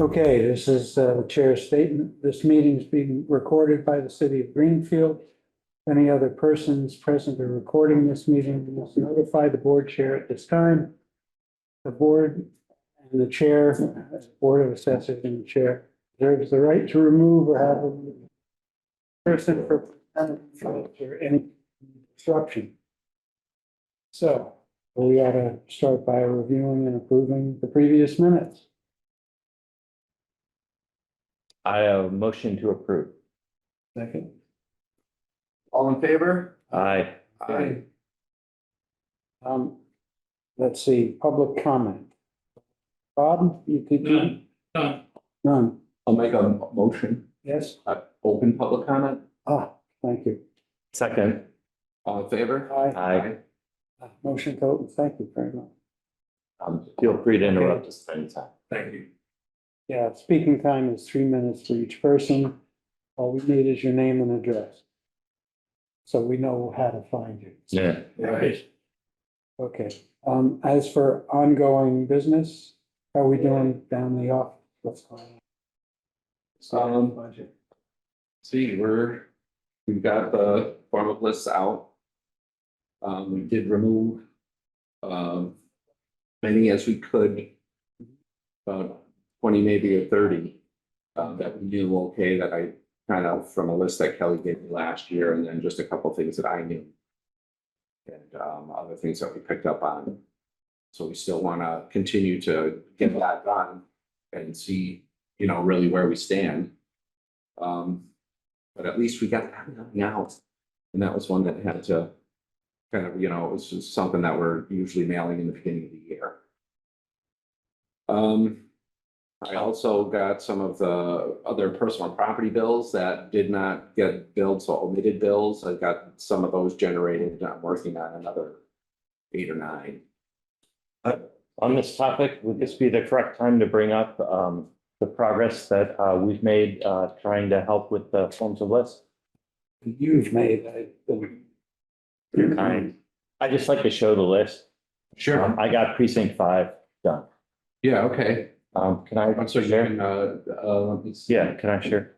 Okay, this is the chair's statement. This meeting is being recorded by the city of Greenfield. Any other persons present or recording this meeting must notify the board chair at this time. The board and the chair, Board of Assessors and the chair, reserves the right to remove or have a person for any disruption. So we ought to start by reviewing and approving the previous minutes. I have a motion to approve. Second. All in favor? Aye. Aye. Let's see, public comment. Bob, you could do? None. I'll make a motion. Yes? Open public comment. Thank you. Second. All in favor? Aye. Aye. Motion to open. Thank you very much. Feel free to interrupt us anytime. Thank you. Yeah, speaking time is 3 minutes for each person. All we need is your name and address. So we know how to find you. Yeah. Right. Okay, as for ongoing business, how are we doing down the office? What's going on? Budget. See, we've got the form of lists out. We did remove many as we could, about 20 maybe or 30 that we knew okay, that I kind of from a list that Kelly gave me last year, and then just a couple of things that I knew. And other things that we picked up on. So we still want to continue to get that done and see, really where we stand. But at least we got that out. And that was one that had to kind of, it was just something that we're usually mailing in the beginning of the year. I also got some of the other personal property bills that did not get billed, so omitted bills. I got some of those generated. I'm working on another 8 or 9. On this topic, would this be the correct time to bring up the progress that we've made trying to help with the forms of lists? You've made, You're kind. I just like to show the list. Sure. I got precinct 5 done. Yeah, okay. Can I So you share? can, let me see. Yeah, can I share?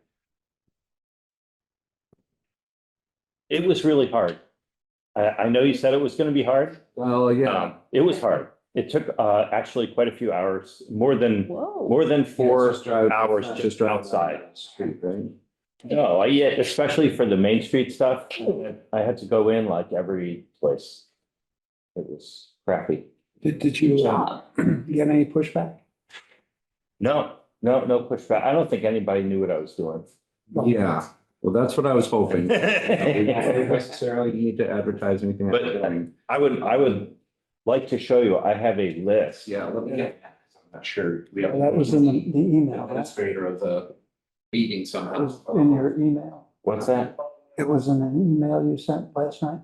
It was really hard. I know you said it was going to be hard. Well, yeah. It was hard. It took actually quite a few hours, more than 4 hours just outside. Street, right? No, yeah, especially for the Main Street stuff, I had to go in like every place. It was crappy. did you get any pushback? No pushback. I don't think anybody knew what I was doing. Yeah, well, that's what I was hoping. We don't necessarily need to advertise anything. But I would like to show you, I have a list. Yeah, let me get, I'm not sure. We Well, that was in the email. That administrator of the meeting somehow. was in your email. What's that? It was in an email you sent last night?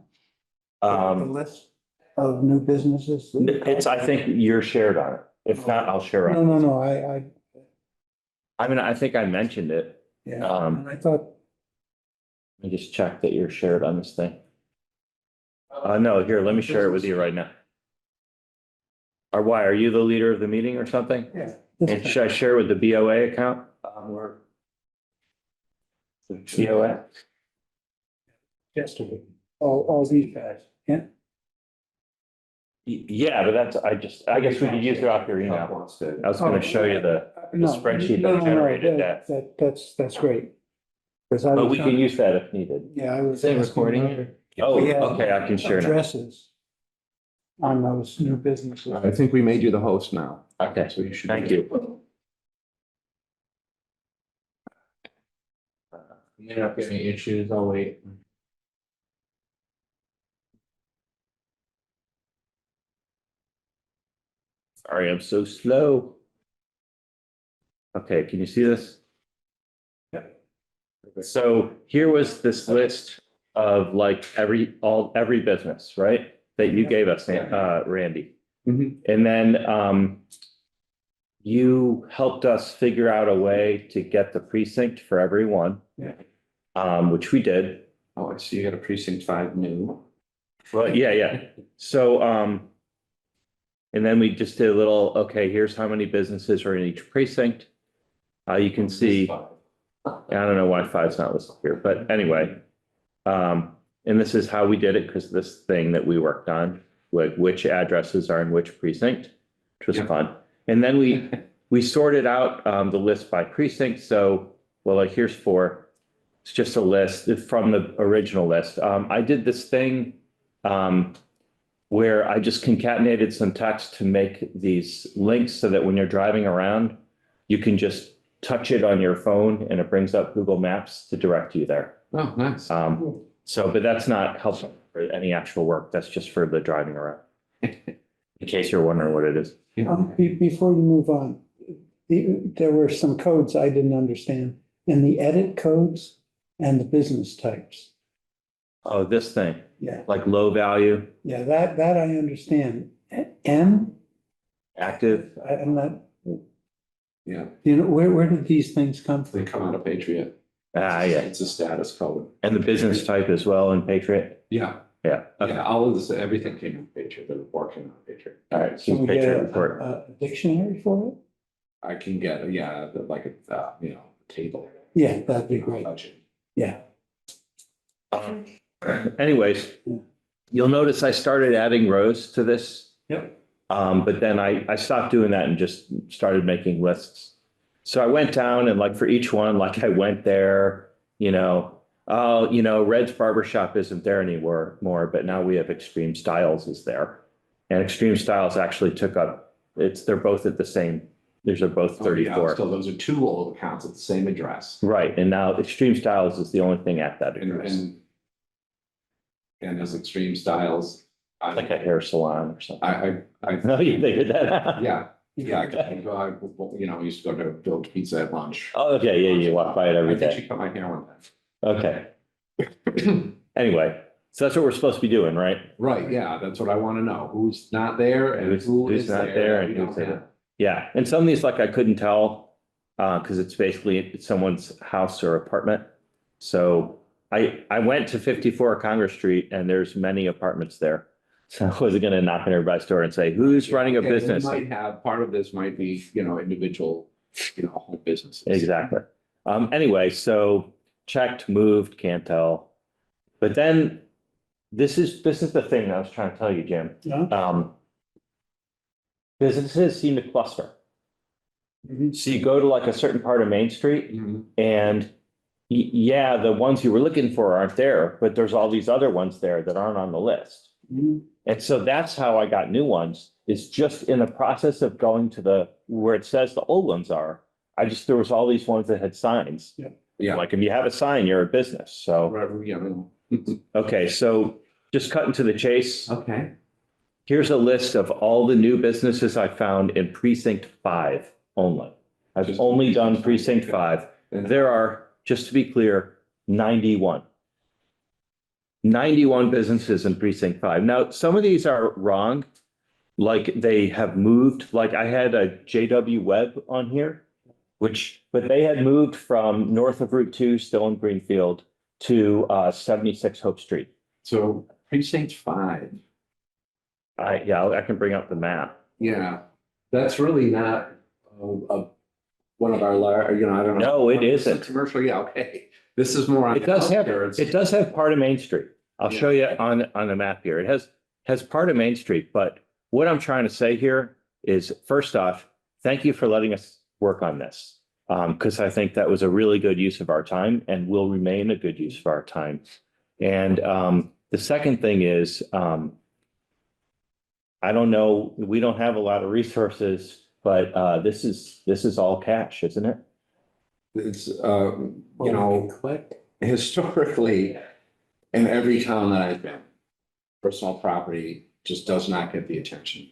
The list of new businesses? It's, I think you're shared on it. If not, I'll share on it. No, I mean, I think I mentioned it. yeah, Um, and I thought, Let me just check that you're shared on this thing. No, here, let me share it with you right now. Or why, are you the leader of the meeting or something? yeah. And should I share with the BOA account? Or BOA? Yesterday, all these guys, yeah. Yeah, but that's, I guess we could use it off your email. I was gonna show you the No, spreadsheet no, that no, generated that. That's great. 'Cause I But was we can use that if needed. Yeah, I was. Is it asking recording whether it? Oh, we had okay, I can share now. Addresses on those new businesses. I think we made you the host now. Okay, So you should. thank you. You're not getting any issues, I'll wait. Sorry, I'm so slow. Okay, can you see this? So here was this list of like every business, right? That you gave us, Randy. Mhm. And then you helped us figure out a way to get the precinct for everyone. Yeah. Which we did. Oh, I see you got a precinct 5 new. Well, yeah. So, and then we just did a little, okay, here's how many businesses are in each precinct. You can see, I don't know why five's not listed here, but anyway. And this is how we did it, because this thing that we worked on, like which addresses are in which precinct, which was Yeah. fun. And then we sorted out the list by precinct. So, well, like here's four. It's just a list from the original list. I did this thing where I just concatenated some text to make these links so that when you're driving around, you can just touch it on your phone and it brings up Google Maps to direct you there. Oh, nice. But that's not helpful for any actual work. That's just for the driving around. In case you're wondering what it is. Before you move on, there were some codes I didn't understand in the edit codes and the business types. Oh, this thing, Yeah, like low value, yeah, that I understand. M, active. I'm not, Yeah, where did these things come they from? come out of Patriot. Yeah. It's a status code. And the business type as well in Patriot. Yeah, Yeah. Okay. yeah, all of this, everything came in Patriot, the report came out of Patriot. All right. Can So we get Patriot report. a dictionary for it? I can get, like a, table. Yeah, that'd be great. Budget. Yeah. Anyways, you'll notice I started adding rows to this. Yep. But then I stopped doing that and just started making lists. So I went down and like for each one, like I went there, Red's Barbershop isn't there anymore, but now we have Extreme Styles is there. And Extreme Styles actually took up, they're both at the same, these are both Oh, yeah, 34. so those are two old accounts at the same address. Right, and now Extreme Styles is the only thing at that And, address, and as Extreme Styles. like a hair salon or something. I. No, you figured that out? Yeah, I used to go to Bill's Pizza at lunch. Oh, okay, yeah, you walk by it every I think day. she cut my hair one Okay, time. anyway, so that's what we're supposed to be doing, right? Right, yeah, that's what I want to know. Who's not there and Who's who who's is not there there that and we don't who's there. have. Yeah, and some of these, like I couldn't tell, because it's basically someone's house or apartment. So I went to 54 Congress Street and there's many apartments there. So I wasn't gonna knock on everybody's door and say, who's running a Okay, they business? Might have, part of this might be, individual, home businesses. Exactly. Anyway, so checked, moved, can't tell. But then this is the thing I was trying to tell you, Jim. Yeah. Businesses seem to cluster. Mhm. So you go to like a certain part of Main Street Mhm. and yeah, the ones you were looking for aren't there, but there's all these other ones there that aren't on the list. Mhm. And so that's how I got new ones, is just in the process of going to where it says the old ones are. There was all these ones that had signs. Yeah. Like if you have a sign, you're a business. So, Right, okay, so just cutting to the chase. Okay. Here's a list of all the new businesses I found in precinct 5 only. I've Just only done precinct precinct five. 5. And There are, just to be clear, 91. 91 businesses in precinct 5. Now, some of these are wrong, like they have moved, like I had a JW Webb on here, but they had moved from north of Route 2, still in Greenfield, to 76 Hope Street. So precinct 5. I can bring up the map. Yeah, that's really not one of our I don't know. No, it This is isn't. Commercial, yeah, okay. This is more on. It does have, outskirts. it does have part of Main Street. I'll show you on the map here. It has part of Main Street, but what I'm trying to say here is, first off, thank you for letting us work on this. Because I think that was a really good use of our time and will remain a good use of our time. And the second thing is, I don't know, we don't have a lot of resources, but this is all cash, isn't it? It's, historically, in every town that I've been, personal property just does not get the attention.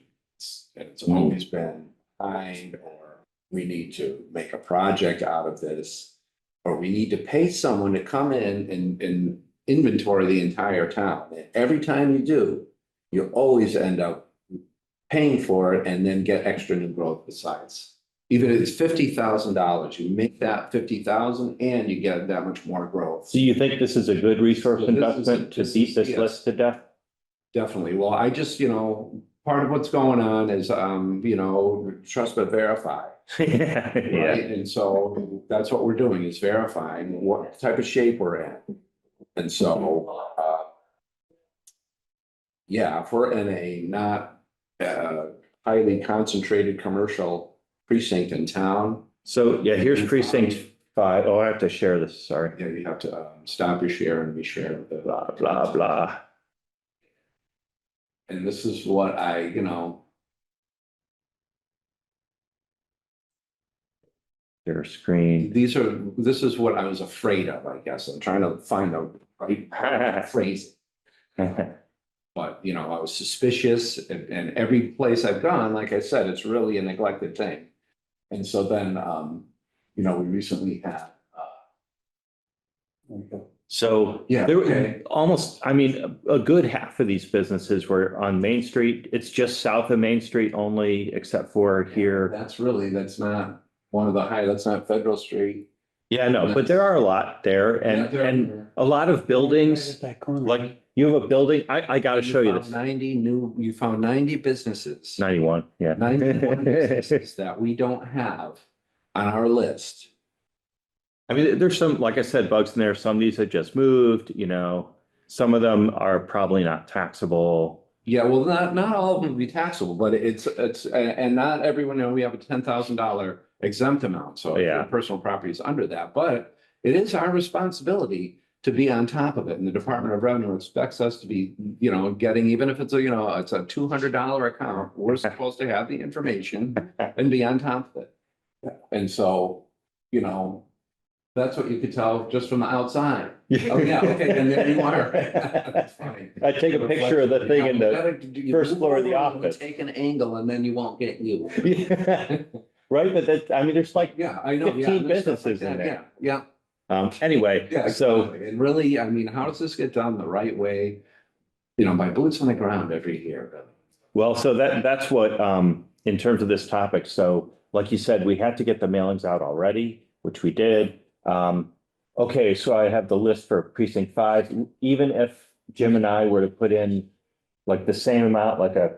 It's always been behind, or we need to make a project out of this, or we need to pay someone to come in and inventory the entire town. And every time you do, you always end up paying for it and then get extra new growth besides. Even if it's $50,000, you make that 50,000 and you get that much more growth. Do you think this is a good resource So this is investment to beat this yes. list to death? Definitely. Well, I just, part of what's going on is, trust but verify. Yeah, yeah. Right, and so that's what we're doing is verifying what type of shape we're in. And so, yeah, if we're in a not highly concentrated commercial precinct in town, So, yeah, here's precinct 5. Oh, I have to share this, sorry. yeah, you have to stop your share and reshare the Blah, blah, blah. And this is what Share screen. this is what I was afraid of, I guess. I'm trying to find the right phrase. But, I was suspicious and every place I've gone, like I said, it's really a neglected thing. And so then, we recently had, So Yeah, there okay. almost, I mean, a good half of these businesses were on Main Street. It's just south of Main Street only, except for here. that's not one of the that's not Federal Street. Yeah, no, but there are a lot there and a lot of buildings, Right at that corner. like you have a building, I gotta show you this. You found 90 businesses. 91, yeah. 91 businesses that we don't have on our list. I mean, there's some, like I said, bugs in there. Some of these had just moved, some of them are probably not taxable. Yeah, well, not all of them will be taxable, but and not everyone, we have a $10,000 exempt amount, so Yeah. your personal property is under that, but it is our responsibility to be on top of it, and the Department of Revenue expects us to be, getting, even if it's it's a $200 account, we're supposed to have the information and be on top of it. And so, that's what you could tell just from the outside. Oh, yeah, okay, and there you are. That's fine. I take a picture of the thing in the first floor of the office. Take an angle and then you won't get you. Right, but I mean, there's like Yeah, I know. 15 businesses in there. Yeah. Anyway, Yeah, so and really, I mean, how does this get done the right way? By boots on the ground every year. well, so that's what in terms of this topic. So like you said, we had to get the mailings out already, which we did. Okay, so I have the list for precinct 5. Even if Jim and I were to put in like the same amount, like a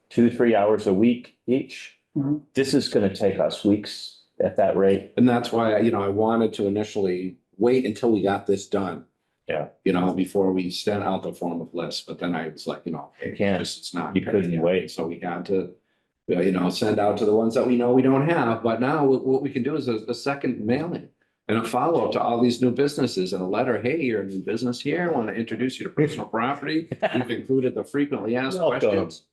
3 hours a week each, Mhm. this is going to take us weeks at that rate. And that's why, I wanted to initially wait until we got this done. Yeah. Before we sent out the form of list, but then I was like, You can't. it's not. You couldn't wait. So we had to, send out to the ones that we know we don't have, but now what we can do is a second mailing. And a follow-up to all these new businesses and a letter, hey, you're a new business here, I want to introduce you to personal property. We've included the frequently asked Welcome. questions.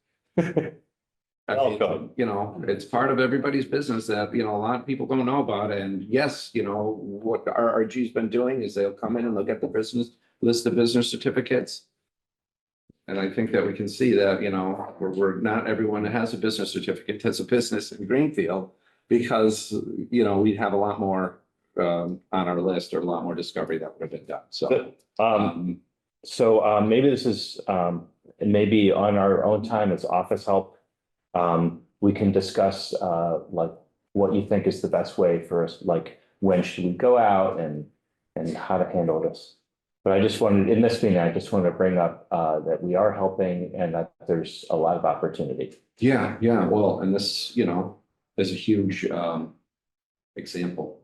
I mean, Welcome. it's part of everybody's business that, a lot of people don't know about. And yes, what RRG's been doing is they'll come in and they'll get the list of business certificates. And I think that we can see that, we're not everyone that has a business certificate has a business in Greenfield because, we have a lot more on our list or a lot more discovery that would have been done. So maybe this is maybe on our own time as office help. We can discuss like what you think is the best way for us, like when should we go out and how to handle this. But I just wanted, in this meeting, I just wanted to bring up that we are helping and that there's a lot of opportunity. Yeah, well, and this, is a huge example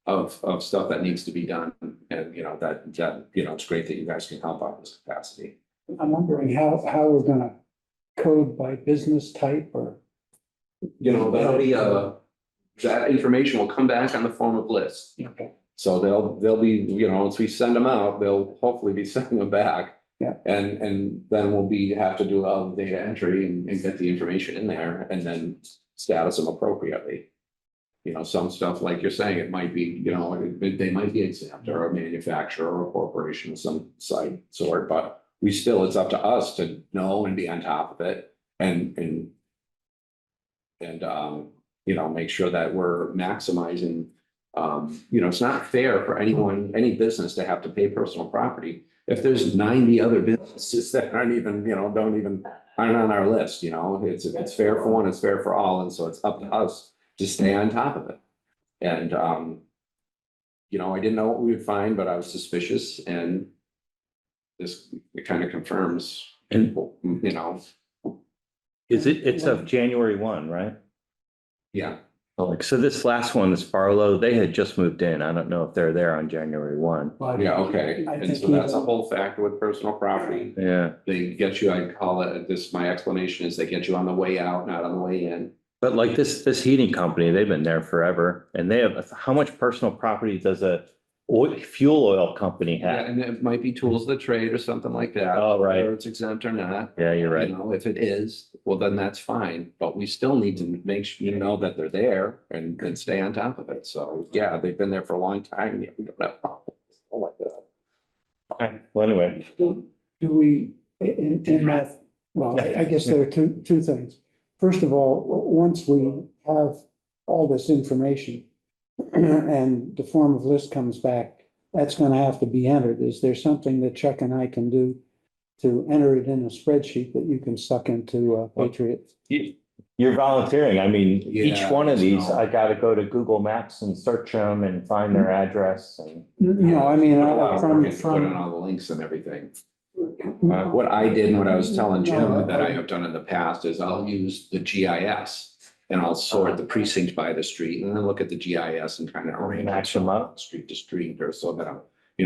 of stuff that needs to be done. And, that it's great that you guys can help out this capacity. I'm wondering how we're gonna code by business type or. That'll be that information will come back on the form of list. Okay. So they'll be, once we send them out, they'll hopefully be sending them back. Yeah. And then we'll have to do all the data entry and get the information in there and then status them appropriately. Some stuff, like you're saying, it might be, they might be exempt or a manufacturer or a corporation of some sort, but it's up to us to know and be on top of it and make sure that we're maximizing. It's not fair for any business to have to pay personal property if there's 90 other businesses that aren't on our list. It's fair for one, it's fair for all, and so it's up to us to stay on top of it. And I didn't know what we would find, but I was suspicious, and it kind of confirms, it's of January 1, right? Yeah, So this last one, this Barlow, they had just moved in. I don't know if they're there on January 1. yeah, okay. I And think so that's a even- whole factor with personal property. Yeah, They get you, I call it, this, my explanation is they get you on the way out, not on the way in. but like this heating company, they've been there forever and they have, how much personal property does fuel oil company Yeah, have? and it might be tools of the trade or something like that. Oh, right. Whether it's exempt or not. Yeah, you're right. You know, if it is, well, then that's fine, but we still need to make sure you know that they're there and stay on top of it. So, yeah, they've been there for a long time. Yeah, we don't have problems. Oh my God. Okay, well, anyway, Do we, in that, well, I guess there are two things. First of all, once we have all this information and the form of list comes back, that's gonna have to be entered. Is there something that Chuck and I can do to enter it in a spreadsheet that you can suck into Patriot? you're volunteering. I mean, each Yeah, one of these, no. I gotta go to Google Maps and search them and find their address and. No, I mean, Put a lot of work into putting from, all the links and everything. What I did and what I was telling Jim that I have done in the past is I'll use the GIS. And I'll sort the precinct by the street and then look at the GIS and kind of arrange Match them up. street to street or so that I'm,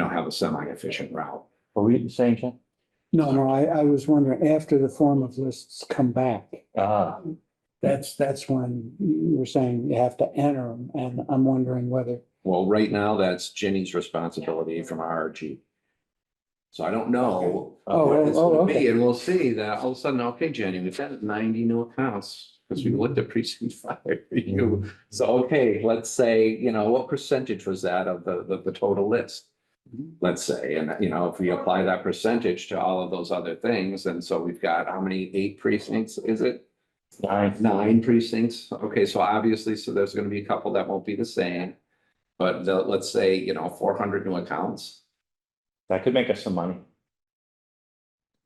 have a semi-efficient route. What were you saying, Jen? no, I was wondering, after the form of lists come back, that's when you were saying you have to enter them, and I'm wondering whether. Well, right now, that's Jenny's responsibility from RRG. So I don't know. Oh, what it's oh, gonna okay. be, and we'll see that all of a sudden, okay, Jenny, we've got 90 new accounts. Because we looked at precinct 5 for you. So, okay, let's say, what percentage was that of the total list? Let's say, and if we apply that percentage to all of those other things, and so we've got how many, 8 precincts, is it? 9. 9 precincts. Okay, so obviously, so there's gonna be a couple that won't be the same. But let's say, 400 new accounts. That could make us some money.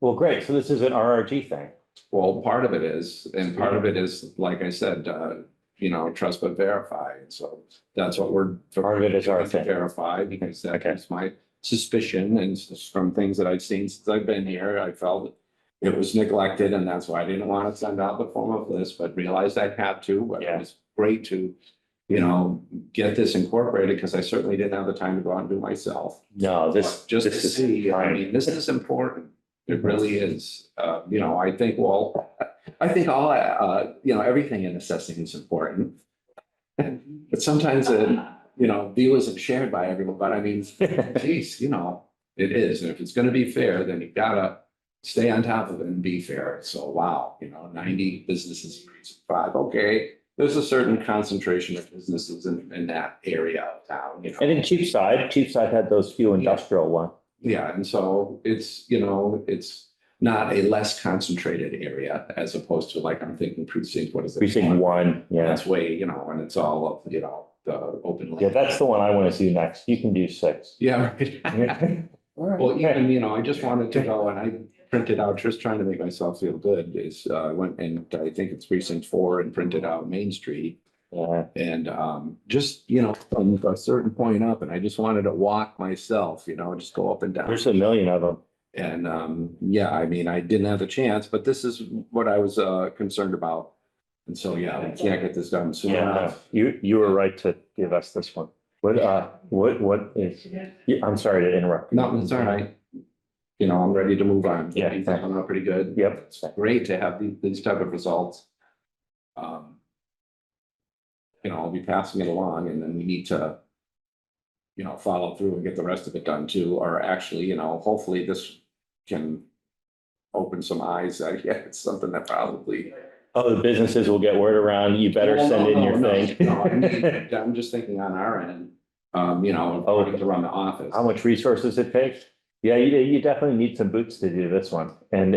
Well, great. So this is an RRG thing. Well, part of it is, and part of it is, like I said, trust but verify. And so that's what we're. Part of it is our trying to thing. Verify, because that Okay. is my suspicion, and from things that I've seen since I've been here, I felt it was neglected, and that's why I didn't want to send out the form of list, but realized I had to, but it Yeah. was great to, get this incorporated, because I certainly didn't have the time to go out and do myself. No, Just to is see, I fine. mean, this is important. It really is. I think, I think all, everything in assessing is important. But sometimes, view isn't shared by everyone, but I mean, geez, it is. And if it's gonna be fair, then you gotta stay on top of it and be fair. So, wow, 90 businesses, 5, okay. There's a certain concentration of businesses in that area of town, And in Cheapside had those few industrial ones. Yeah, and so it's not a less concentrated area as opposed to, like, I'm thinking precinct, what is it? Precinct 1, yeah. That's way, and it's all of, the open. Yeah, that's the one I want to do next. You can do 6. Yeah, right. All right. Well, even, I just wanted to go and I printed out, just trying to make myself feel good, is, I went and I think it's precinct 4 and printed out Main Street. Yeah. And just, from a certain point up, and I just wanted to walk myself, just go up and down. There's a million of them. And yeah, I mean, I didn't have the chance, but this is what I was concerned about. And so, yeah, we can't get this done soon Yeah, enough. you were right to give us this one. What is, I'm sorry to interrupt. No, it's all right. I'm ready to move on. Yeah. Things are coming out pretty good. Yep. It's great to have these type of results. I'll be passing it along, and then we need to, follow through and get the rest of it done too, or actually, hopefully this can open some eyes. Yeah, it's something that probably. Oh, the businesses will get word around. You better Well, send in no, your no, thing. no, I mean, I'm just thinking on our end, to run the office. How much resources it takes? Yeah, you definitely need some boots to do this one. And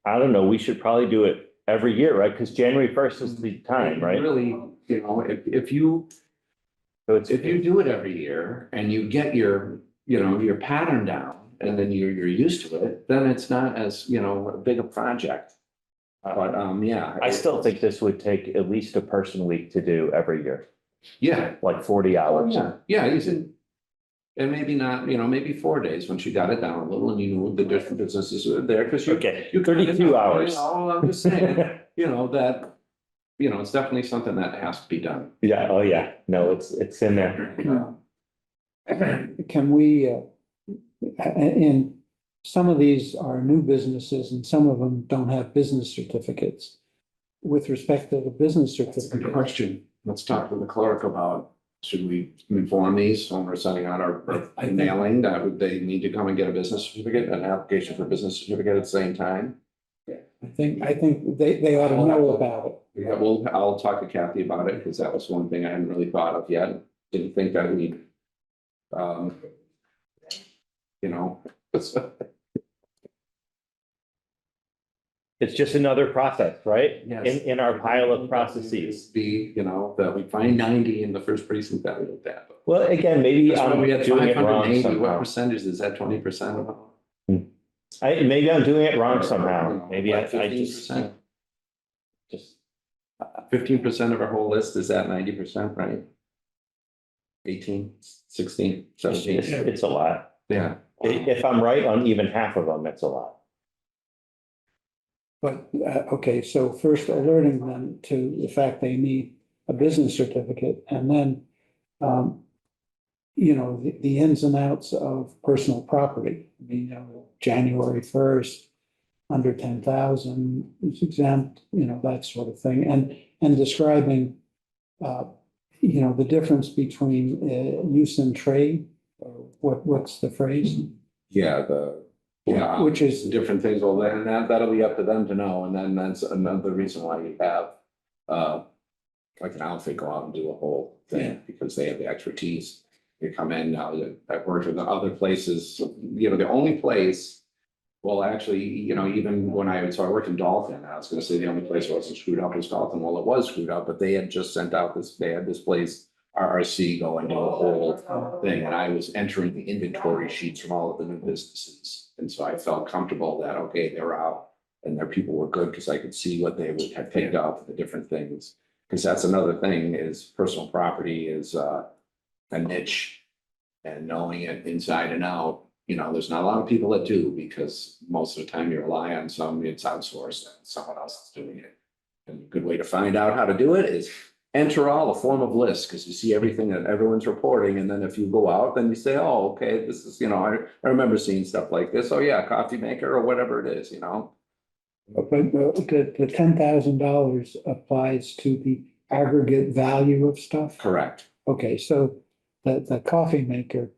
I don't know, we should probably do it every year, right? Because January 1st is the time, right? Really, if you So it's, do it every year and you get your pattern down, and then you're used to it, then it's not as, big a project. But, yeah. I still think this would take at least a person week to do every year, Yeah, like 40 hours. yeah, and maybe not, maybe 4 days when she got it down a little and you knew the different businesses were there, because you. Okay, you kinda 32 know, hours. I'm just saying, you know, that, you know, it's definitely something that has to be done. Yeah, oh yeah, no, it's in there. Can we, and some of these are new businesses and some of them don't have business certificates. With respect to the business Good certificate, question. Let's talk to the clerk about, should we inform these when we're sending out our I think- mailing that would they need to come and get a business certificate, an application for business certificate at the same time? I think they ought to know about it. Yeah, well, I'll talk to Kathy about it, because that was one thing I hadn't really thought of yet. Didn't think that we, you know, It's just another process, right? Yes. In our pile of processes. be, you know, that we find 90 in the first precinct that we looked at. Well, again, maybe That's why I'm we had doing it wrong 580. What somehow. percentage is that? 20%? Maybe I'm doing it wrong somehow. Maybe I Like just, 15%? just, 15% of our whole list is at 90%, right? 18, 16, 17. it's a lot. Yeah. If I'm right on even half of them, that's a lot. But, okay, so first alerting them to the fact they need a business certificate and then, you know, the ins and outs of personal property. I mean, you know, January 1st, under 10,000 is exempt, you know, that sort of thing. And describing, you know, the difference between use and trade, or what's the phrase? Yeah, Which is, different things, well, then that'll be up to them to know, and then that's another reason why you have like an outfit go out and do a whole Yeah. thing, because they have the expertise. They come in now, I've worked with other places, you know, the only place, well, actually, you know, even when I worked in Dalton, I was gonna say the only place that wasn't screwed up was Dalton, well, it was screwed up, but they had just sent out they had this place, RRC, go and do a whole thing, and I was entering the inventory sheets from all of the new businesses. And so I felt comfortable that, okay, they were out and their people were good, because I could see what they would have picked up, the different things. Because that's another thing, is personal property is a niche, and knowing it inside and out, you know, there's not a lot of people that do, because most of the time you rely on it's outsourced and someone else is doing it. And a good way to find out how to do it is enter all a form of list, because you see everything that everyone's reporting, and then if you go out, then you say, oh, okay, this is, you know, I remember seeing stuff like this, oh yeah, coffee maker or whatever it is, you know. but the $10,000 applies to the aggregate value of stuff? Correct. Okay, so the coffee maker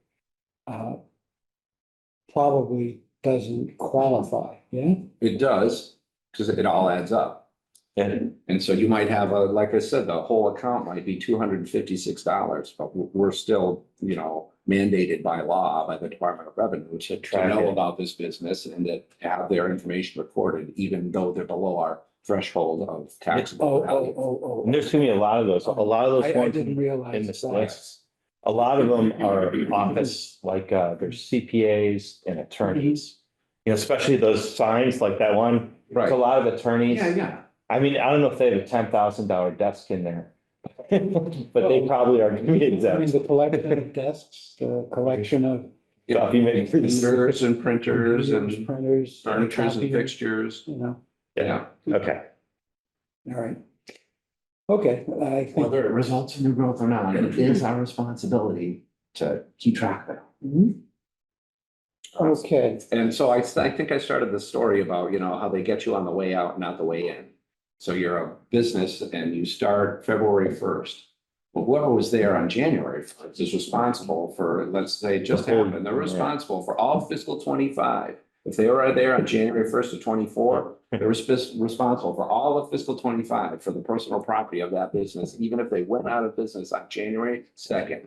probably doesn't qualify, yeah? It does, because it all adds up. And And so you might have like I said, the whole account might be $256, but we're still, you know, mandated by law, by the Department of Revenue to track know it. about this business and to have their information recorded, even though they're below our threshold of taxable value. and there's gonna be a lot of those, I ones didn't realize in this that. list. A lot of them are office, like, there's CPAs and attorneys. You know, especially those signs like that one, there's a Right. lot of attorneys. Yeah. I mean, I don't know if they have a $10,000 desk in there. But they probably are gonna be I mean, exempt. the collection of desks, the collection of Coffee makers. Printers and printers computers, and printers. furnitures and copiers, fixtures. You know, Yeah. Okay, all right. Okay, I think. Whether it results in new growth or not, it is our responsibility to keep track of it. Mhm. Okay, And so I think I started the story about, you know, how they get you on the way out, not the way in. So you're a business and you start February 1st. Well, whoever was there on January 1st is responsible for, let's say, just happened, they're responsible for all fiscal 25. If they were there on January 1st of 24, they're responsible for all of fiscal 25 for the personal property of that business, even if they went out of business on January 2nd.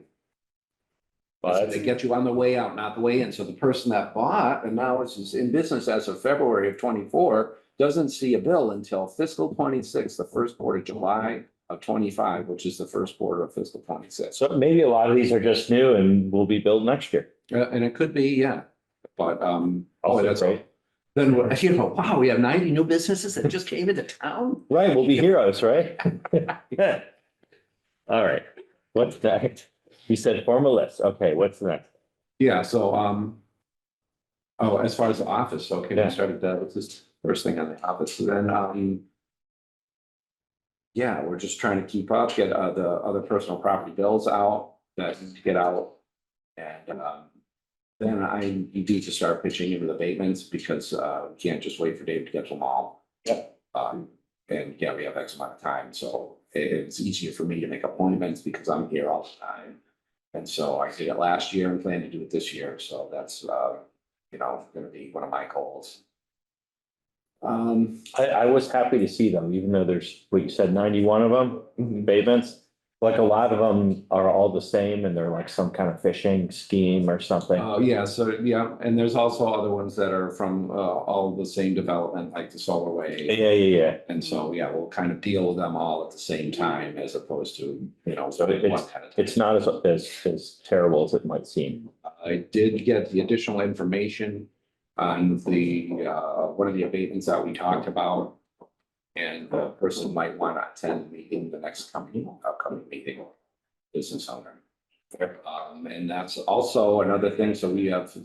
but They get you on the way out, not the way in. So the person that bought and now is in business as of February of 24 doesn't see a bill until fiscal 26, the first quarter, July of 25, which is the first quarter of fiscal 26. so maybe a lot of these are just new and will be billed next year. And it could be, yeah, but Also that's great. then you know, wow, we have 90 new businesses that just came into town. Right, we'll be heroes, right? Yeah. All right, what's next? You said form a list. Okay, what's next? Yeah, so oh, as far as the office, okay, Yeah. we started that, what's this first thing on the office, and then yeah, we're just trying to keep up, get the other personal property bills out that need to get out. And then I need to start pitching into the abatements because we can't just wait for Dave to get to them all. Yep. And yeah, we have X amount of time, so it's easier for me to make appointments because I'm here all the time. And so I did it last year and plan to do it this year, so that's gonna be one of my goals. I was happy to see them, even though there's, what you said, 91 of them, abatements. Like a lot of them are all the same and they're like some kind of phishing scheme or something. Oh, yeah, so, yeah, and there's also other ones that are from all the same development, like the Solar Way. Yeah. And so, yeah, we'll kind of deal with them all at the same time as opposed to, So it's not as terrible as it might seem. I did get the additional information on the one of the abatements that we talked about. And the person might want to attend the meeting, the next upcoming meeting, business owner. And that's also another thing, so we have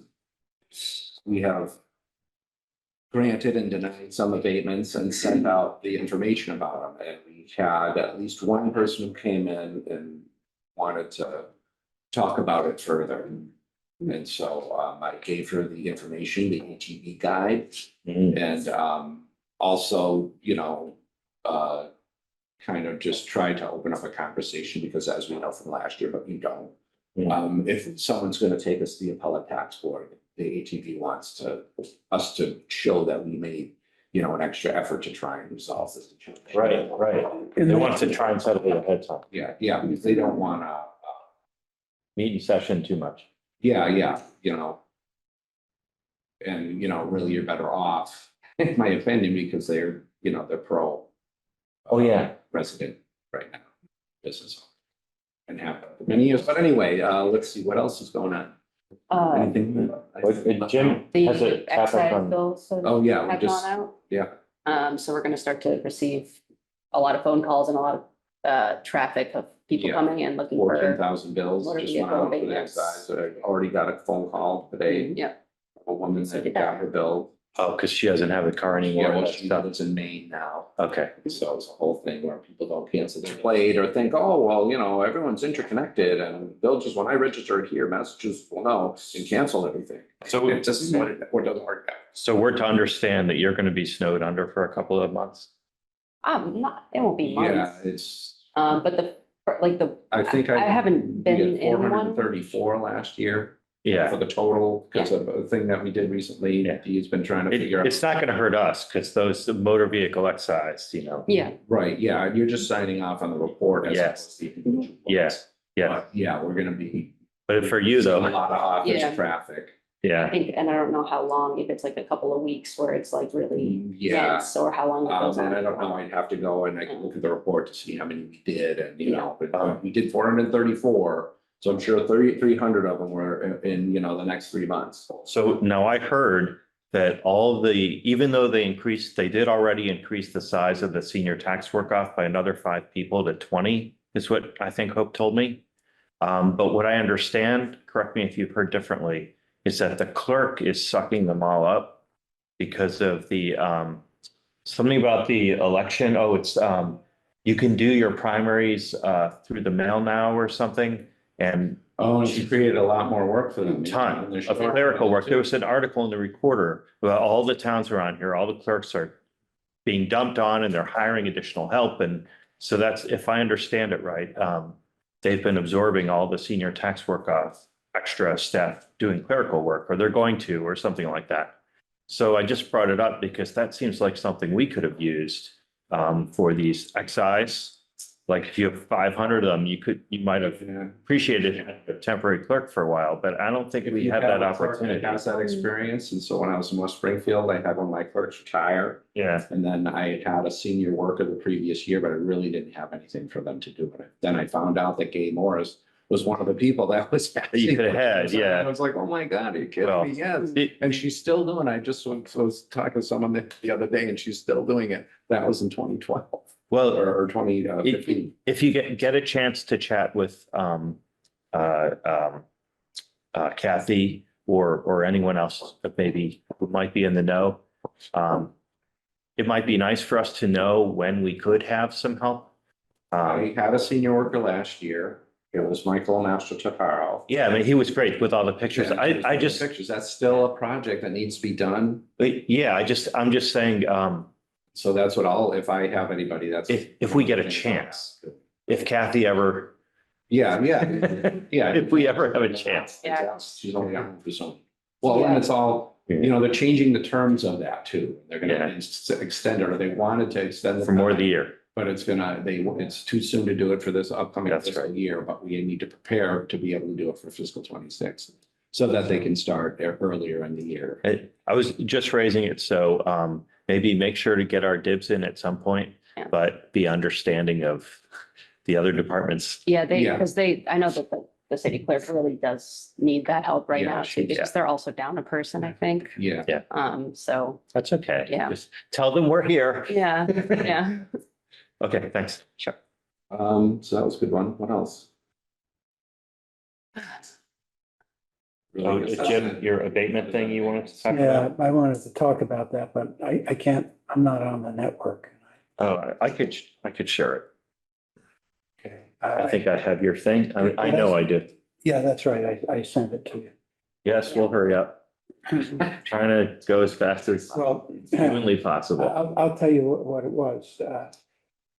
granted and denied some abatements and sent out the information about them. And we had at least one person who came in and wanted to talk about it further. And so I gave her the information, the ATV guide, and also, kind of just try to open up a conversation because as we know from last year, but you don't. If someone's gonna take us to the appellate tax board, the ATV wants us to show that we made, an extra effort to try and resolve this situation. Right. And they want to try and settle it ahead of time. Yeah, because they don't wanna, Meeting session too much. yeah, and, really you're better off, in my opinion, because they're pro. Oh, yeah. Resident right now, business owner, and have for many years. But anyway, let's see, what else is going on? Anything? Jim The has a traffic excise on. bills Oh, yeah, we have just, gone out. yeah, So we're gonna start to receive a lot of phone calls and a lot of traffic of people Yeah. coming in looking 14,000 bills motor just went vehicle out for the abatements. excise. I already got a phone call today, Yeah, a woman that got her bill. Oh, because she doesn't have a car anymore. Yeah, and well, that she stuff. lives in Maine now. Okay. So it's a whole thing where people don't cancel their plate or think, oh, well, everyone's interconnected and they'll just, when I registered here, Massachusetts will know and cancel everything. So It just doesn't work out. So we're to understand that you're going to be snowed under for a couple of months. not, it won't be Yeah, months. it's, But I think I haven't been in Four hundred one. and 34 last year. Yeah. For the total, because of a thing that we did recently, Yeah. he's been trying to figure out. It's not going to hurt us because those motor vehicle excise, Yeah, Right, yeah, you're just signing off on the report as Yes. opposed to the individual Yes. ones. Yeah. But yeah, we're gonna be. But for you A though, lot of office Yeah. traffic. I yeah. think, and I don't know how long, if it's like a couple of weeks where it's like really Yeah. dense or how long it goes on. And I don't know, I'd have to go and I can look at the report to see how many we did and, but Uh-huh. we did 434. So I'm sure 3,300 of them were in, the next 3 months. So now I heard that even though they did already increase the size of the senior tax work off by another 5 people to 20, is what I think Hope told me. But what I understand, correct me if you've heard differently, is that the clerk is sucking them all up because of the, something about the election. Oh, it's, you can do your primaries, through the mail now or something. And Oh, and she created a lot more work for them. ton of clerical work. There was an article in the Recorder about all the towns around here, all the clerks are being dumped on and they're hiring additional help. And so that's, if I understand it right, they've been absorbing all the senior tax work off extra staff doing clerical work, or they're going to, or something like that. So I just brought it up because that seems like something we could have used for these excise. Like if you have 500 of them, you might have appreciated a temporary clerk for a while, but I don't think we had that opportunity. Has that experience. And so when I was in West Springfield, I had one of my clerks retire. Yeah, And then I had a senior worker the previous year, but I really didn't have anything for them to do. Then I found out that Gay Morris was one of the people that was. you could have had, yeah. I was like, oh my God, are you kidding Well, me? Yes. And she's still doing, I just was talking to someone the other day and she's still doing it. That was in 2012 Well, or 2015. if you get a chance to chat with Kathy or anyone else that maybe who might be in the know, it might be nice for us to know when we could have some help I had a senior worker last year. It was Michael Mastro Takaro. Yeah, I mean, he was great with all the pictures. I just, Pictures, that's still a project that needs to be done. yeah, I'm just saying, So that's what if I have anybody that's. if we get a chance, if Kathy ever, Yeah, yeah, yeah. if we ever have a chance. Yeah. She's only on for some. Well, and it's all, they're changing the terms of that too. They're gonna extend it, or they wanted to extend it. For more of the year. But it's too soon to do it for this upcoming That's fiscal right. year, but we need to prepare to be able to do it for fiscal 26. So that they can start earlier in the year. I was just raising it, so maybe make sure to get our dibs in at some point, Yeah. but be understanding of the other departments. Yeah, Yeah. because I know that the city clerk really does need that help right Yeah, now too, because they're also down a person, I think. Yeah. So, That's okay. Yeah. Just tell them we're here. yeah, yeah. Okay, thanks. Sure. So that was a good one. What else? Oh, Jim, your abatement thing you wanted to talk Yeah, about? I wanted to talk about that, but I can't, I'm not on the network. Oh, I could share it. Okay. I think I have your thing. I know I did. Yeah, that's right. I sent it to you. Yes, we'll hurry up. Trying to go as fast as Well, humanly possible. I'll tell you what it was.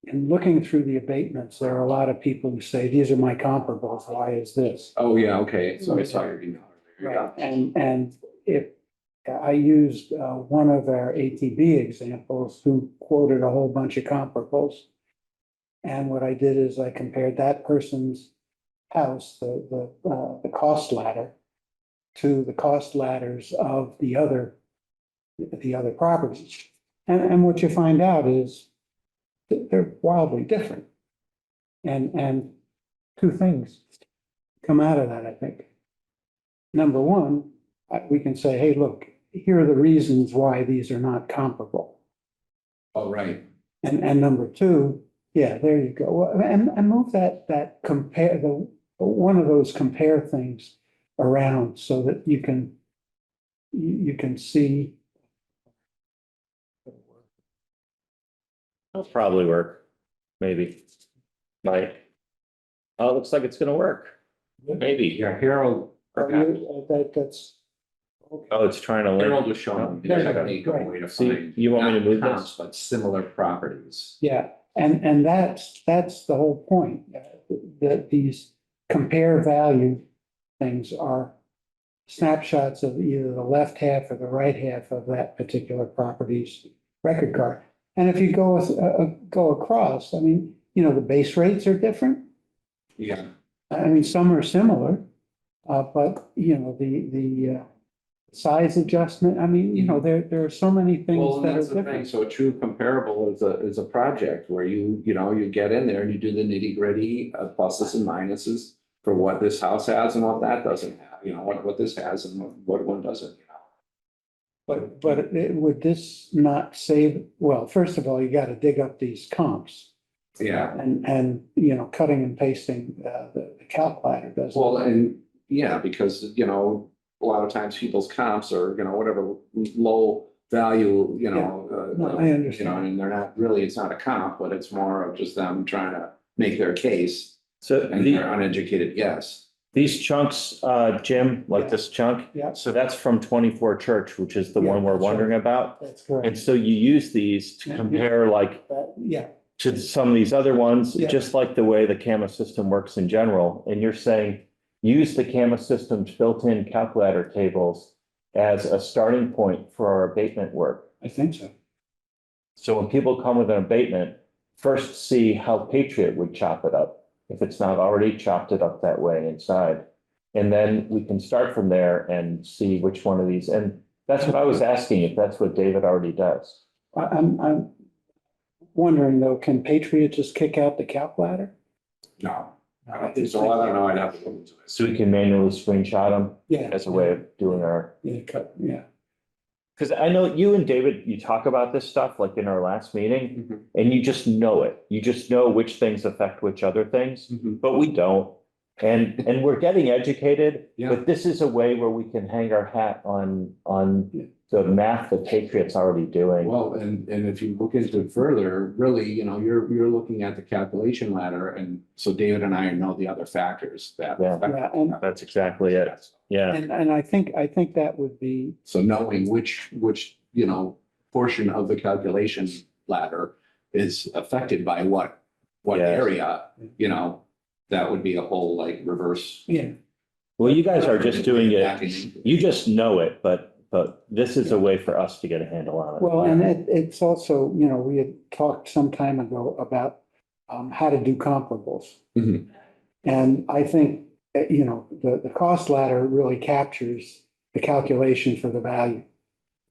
In looking through the abatements, there are a lot of people who say, these are my comparables. Why is this? Oh, yeah, okay. So I saw your email. Right. And if I used one of our ATB examples who quoted a whole bunch of comparables. And what I did is I compared that person's house, the cost ladder, to the cost ladders of the other properties. And what you find out is that they're wildly different. And two things come out of that, I think. Number one, we can say, hey, look, here are the reasons why these are not comparable. Oh, right. And number two, yeah, there you go. Well, and move that compare one of those compare things around so that you can see. It'll probably work. Maybe. Might. Oh, it looks like it's gonna work. Maybe. Yeah, Harold. That's. Oh, it's trying to Harold link. was showing There the you go. technique of a way to See, find. you want me to not move comps, this? But similar properties. Yeah, and that's the whole point, that these compare value things are snapshots of either the left half or the right half of that particular property's record card. And if you go across, I mean, the base rates are different. Yeah. I mean, some are similar, but the size adjustment, I mean, there are so many things Well, and that are that's the thing. different. So a true comparable is a project where you get in there and you do the nitty gritty of pluses and minuses for what this house has and what that doesn't have, what this has and what one doesn't, But would this not save, well, first of all, you got to dig up these comps. Yeah. And cutting and pasting the calc ladder doesn't. Well, and yeah, because, a lot of times people's comps are, whatever low value, No, I understand. and they're not really, it's not a comp, but it's more of just them trying to make their case So and they're uneducated guess. these chunks, Jim, like Yeah. this chunk. Yeah. So that's from 24 Church, which is the Yeah, one we're that's wondering right. about. That's correct. And so you use these to Yeah. compare like Yeah, to some of these other ones, Yeah. just like the way the CAMA system works in general. And you're saying, use the CAMA system's built-in calculator tables as a starting point for our abatement work. I think so. So when people come with an abatement, first see how Patriot would chop it up, if it's not already chopped it up that way inside. And then we can start from there and see which one of these, and that's what I was asking, if that's what David already does. I'm wondering though, can Patriot just kick out the calc ladder? No. I don't think so. I don't know. I'd have to look into it. So we can manually screenshot them Yeah. as a way of doing our, Yeah. because I know you and David, you talk about this stuff like in our last meeting, Mhm. and you just know it. You just know which things affect which other things, Mhm. but we don't. And we're getting educated, Yeah. but this is a way where we can hang our hat on the math the Patriot's already doing. Well, and if you look into it further, really, you're looking at the calculation ladder, and so David and I know the other factors that. Yeah. Yeah, and, That's exactly it. Yeah, and I think that would be, So knowing which, portion of the calculation ladder is affected by what Yes. area, that would be a whole like reverse. yeah, well, you guys are just doing it, Backing. you just know it, but this is a way for us to get a handle on it. well, and it's also, we had talked some time ago about how to do comparables. Mhm. And I think, the cost ladder really captures the calculation for the value.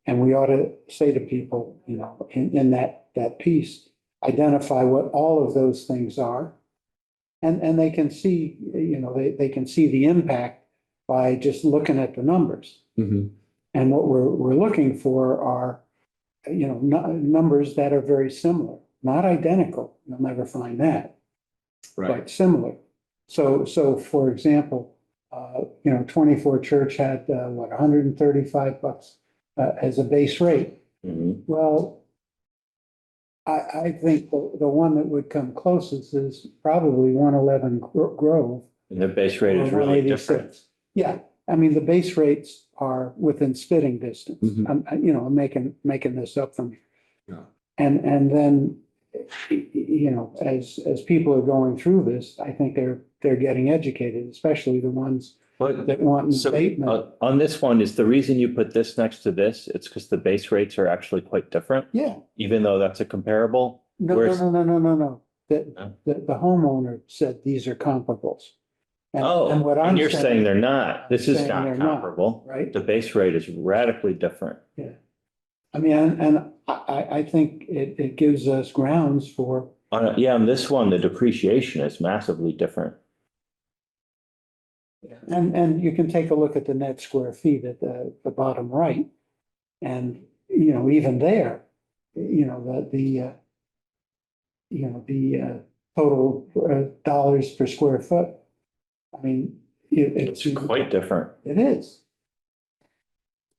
And we ought to say to people, in that piece, identify what all of those things are. And they can see, they can see the impact by just looking at the numbers. Mhm. And what we're looking for are, numbers that are very similar, not identical. You'll never find that, Right. but similar. So for example, 24 Church had, $135 as a base rate. Mhm. Well, I think the one that would come closest is probably 111 Grove. And the base rate is or really 186. different. Yeah, I mean, the base rates are within spitting distance. Mhm. I'm making this up from you. Yeah. And then, as people are going through this, I think they're getting educated, especially the ones But that want an so abatement. on this one, is the reason you put this next to this, it's because the base rates are actually quite different, Yeah, even though that's a comparable? no, Whereas- no. No? The homeowner said these are comparables. Oh, And what I'm and you're saying they're not. This is saying not they're not, comparable. right? The base rate is radically different. I mean, and I think it gives us grounds for, On this one, the depreciation is massively different. and you can take a look at the net square feet at the bottom right. And, even there, the total dollars per square foot. I mean, It's quite different. it is.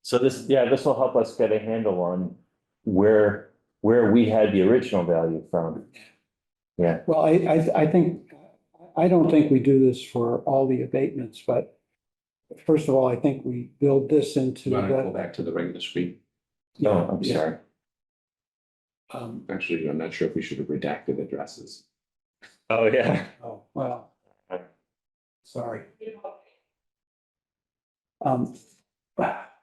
So this will help us get a handle on where we had the original value from. Yeah, Well, I don't think we do this for all the abatements, but first of all, I think we build this into You want to go the. back to the regular screen? no, I'm Yeah. sorry. Actually, I'm not sure if we should have redacted addresses. Oh, yeah. Oh, well. Sorry.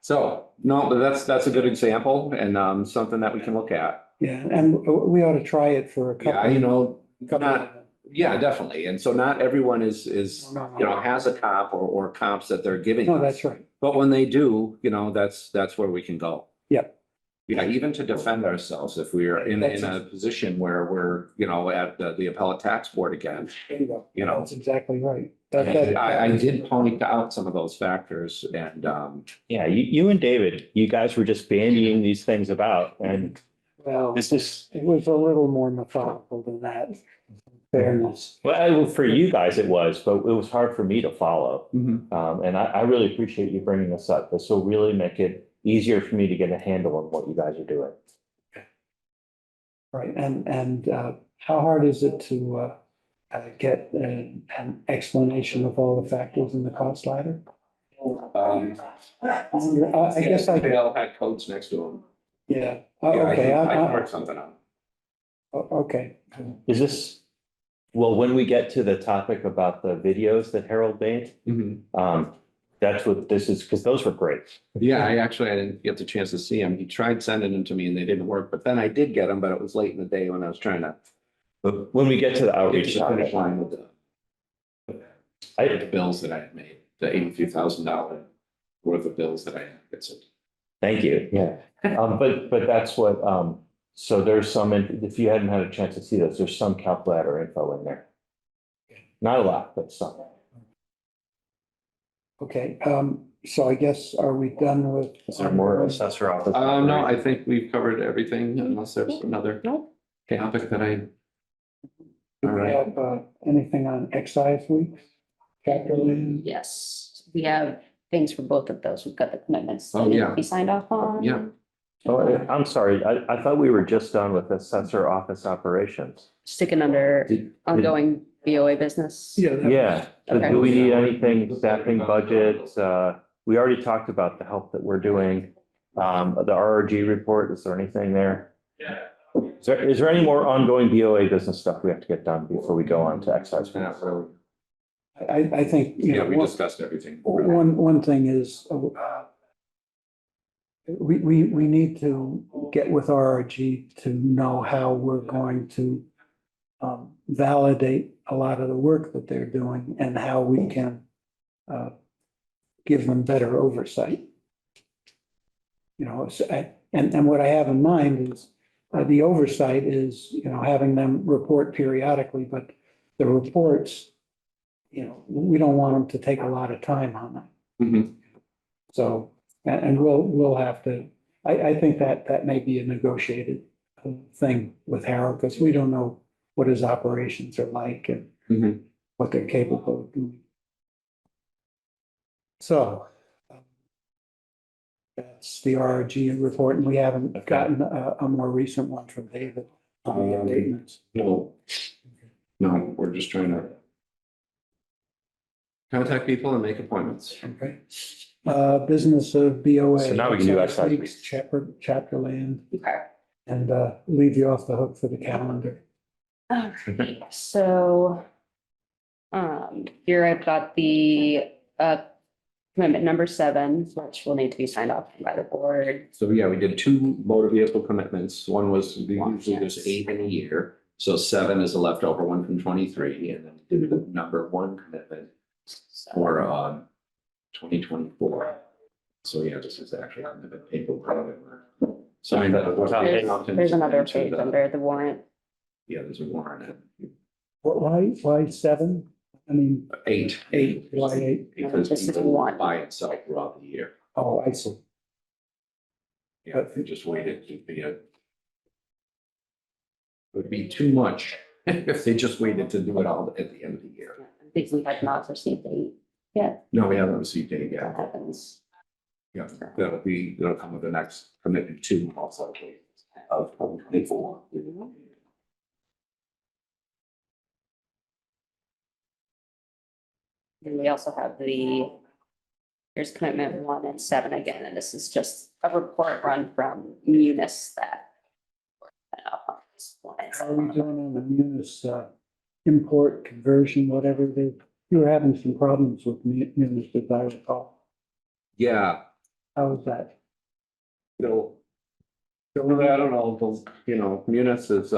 So, no, but that's a good example and something that we can look at. Yeah, and we ought to try it for a Yeah, couple. not, yeah, definitely. And so not everyone is, No. has a comp or comps that they're giving. No, us. that's right. But when they do, that's where we can go. Yep. Yeah, even to defend ourselves if we are in a position where we're, at the appellate tax board again. There you go. You know. That's exactly right. I did point out some of those factors and, Yeah, you and David, you guys were just bandying these things about, and Well, this is, it was a little more methodical than that. in Fairness. well, for you guys it was, but it was hard for me to follow. And I really appreciate you bringing this up. This will really make it easier for me to get a handle on what you guys are doing. Right, and how hard is it to get an explanation of all the factors in the cost ladder? I guess they all had codes next to them. yeah, Yeah, okay, I can work something out. okay. Is this, well, when we get to the topic about the videos that Harold made, that's what this is, because those were great. Yeah, I didn't get the chance to see them. He tried sending them to me and they didn't work, but then I did get them, but it was late in the day when I was trying to But when we get to the get outreach to the finish topic, line with the bills that I had made, the $83,000 worth of bills that I had. thank you, yeah. But that's what, so there's some, if you hadn't had a chance to see those, there's some calculator info in there. Not a lot, but some. Okay, so I guess, are we done with? Is there more assessor office? No, I think we've covered everything unless there's another topic that I. Do All we right. have anything on excise weeks? Chapter land? Yes, we have things for both of those. We've got the commitments. that Oh, need to yeah. Be signed off on. Yeah. Oh, I'm sorry. I thought we were just done with assessor office operations. Sticking under Did- ongoing BOA business. Yeah, Okay. do we need anything, staffing budgets? We already talked about the help that we're doing. The RRG report, is there anything there? Is there any more ongoing BOA business stuff we have to get done before we go on to excise? Not really. I think, you Yeah, know, we discussed everything. one thing is, we need to get with RRG to know how we're going to validate a lot of the work that they're doing and how we can give them better oversight. You know, and what I have in mind is the oversight is, you know, having them report periodically, but the reports, you know, we don't want them to take a lot of time on them. Mhm. So, and we'll have to, I think that may be a negotiated thing with Harold, because we don't know what his operations are like and Mhm. what they're capable of doing. So that's the RRG report, and we haven't gotten a more recent one from David. No, we're just trying to contact people and make appointments. Okay. Business of BOA. So now we can do excise Weeks, chapter land, Okay. and leave you off the hook for the calendar. Alright, so. Here I've got the commitment number 7, which will need to be signed off by the board. So yeah, we did 2 motor vehicle commitments. One was usually there's 8 in a year. So 7 is a leftover one from 23, and then we did the number 1 commitment for 2024. So yeah, this is actually on the paper. Signed up. There's another page under the warrant. Yeah, there's a warrant. Why 7? I mean, 8. why 8? Because This is people 1. buy and sell throughout the year. Oh, I see. Yeah, if they just waited to be it would be too much if they just waited to do it all at the end of the year. I think we have not received 8 yet. No, we haven't received any That yet. happens. Yeah, that'll come with the next commitment 2 also of 2024. And we also have here's commitment 1 and 7 again, and this is just a report run from Munis that. How are we doing on the Munis import conversion, whatever they, you were having some problems with Munis, as I recall. Yeah, How was that? I don't know, Munis is,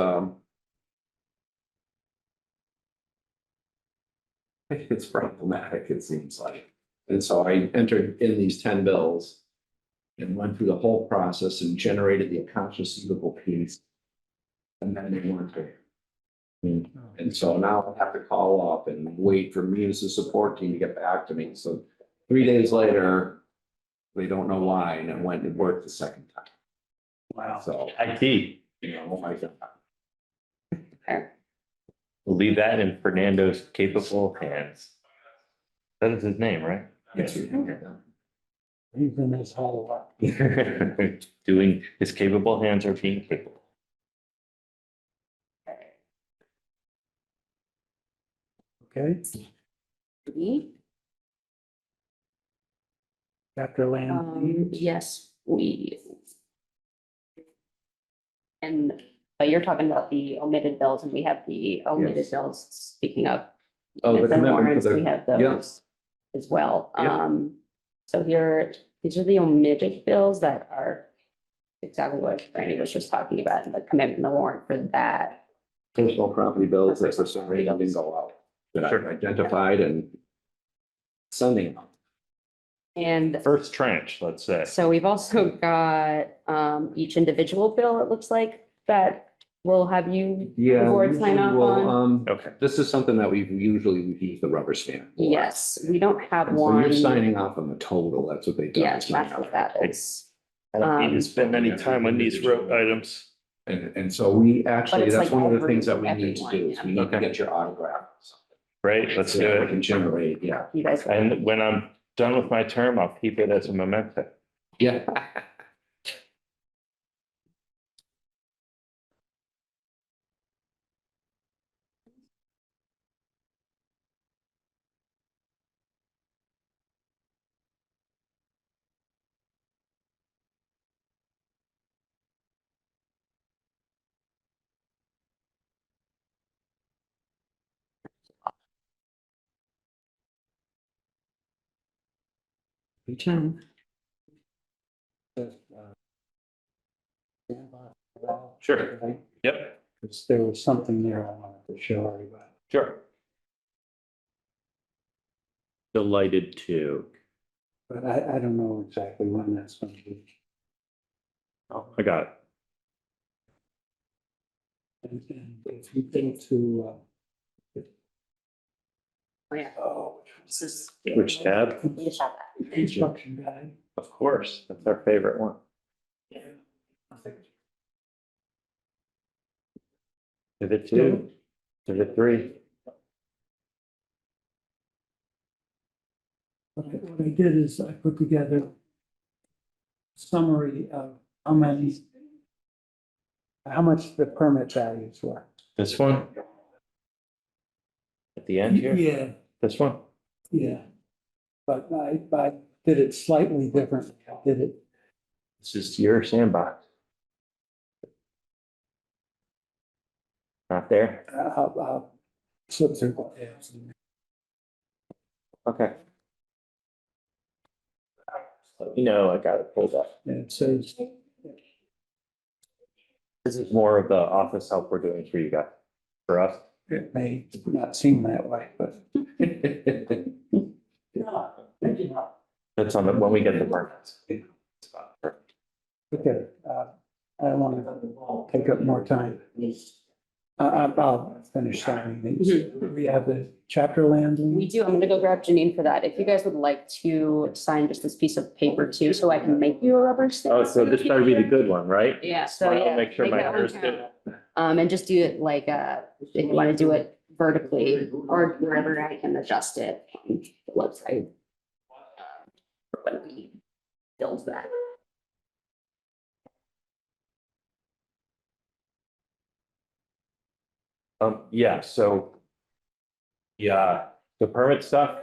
it's problematic, it seems like. And so I entered in these 10 bills and went through the whole process and generated the accounts receivable piece. And then they weren't there. And so now I have to call up and wait for Munis's support team to get back to me. So 3 days later, they don't know why, and it went and worked the second time. Wow. So, IT, oh my God. we'll leave that in Fernando's capable hands. That is his name, right? Yes. He's in his hole. Doing, his capable hands are being capable. Okay, chapter land. Yes, but you're talking about the omitted bills, and we have the omitted Yes. bills, speaking of. Oh, the the commitment warrants, for the- we have yeah. those as well. Yeah. So here, these are the omitted bills that are exactly what Randy was just talking about, and the commitment, the warrant for that. Personal property bills that for some reason didn't go out, that Sure. I identified and sending them. And First tranche, let's say. so we've also got each individual bill, it looks like, that will have you, the board sign off on. Okay. This is something that we've used the rubber stamp. for. Yes, we don't have And so one. you're signing off on the total, that's what they do. Yes, that's what that is. I don't need to spend any time on these road items. And so we actually, it's that's like one of the things that we need to everyone, do, is we need to okay. get your autograph. Right, let's So do that we it. can generate, yeah. You guys. And when I'm done with my term, I'll keep it as a memento. Yeah. Sure. Right? Yep, 'Cause there was something there I wanted to show everybody. sure. Delighted to. But I don't know exactly when that's gonna be. Oh, I got it. And if you go to, Oh, yeah. oh, This is. Which tab? You just have that. construction guide. Of course, that's our favorite one. Pivot two, pivot three. What I did is I put together a summary of how much the permit values were. This one? At the end here? Yeah, This one? yeah. But I did it slightly differently. I did it, This is your sandbox. Not there? I'll flip through the tabs. Okay. Let me know, I got it pulled up. And it says, This is more of the office help we're doing for you guys, for us. it may not seem that way, but. That's on the, when we get the permits. Okay, I don't want to take up more time. I'll finish signing these. We have the chapter land. We do. I'm gonna go grab Janine for that. If you guys would like to sign just this piece of paper too, so I can make you a rubber stamp. Oh, so this better be the good one, right? Yeah, so I'll yeah. make sure my that one hair is count. good. And just do it like, if you want to do it vertically or wherever I can adjust it on the website. For when we build that. Yeah, so. Yeah, the permit stuff.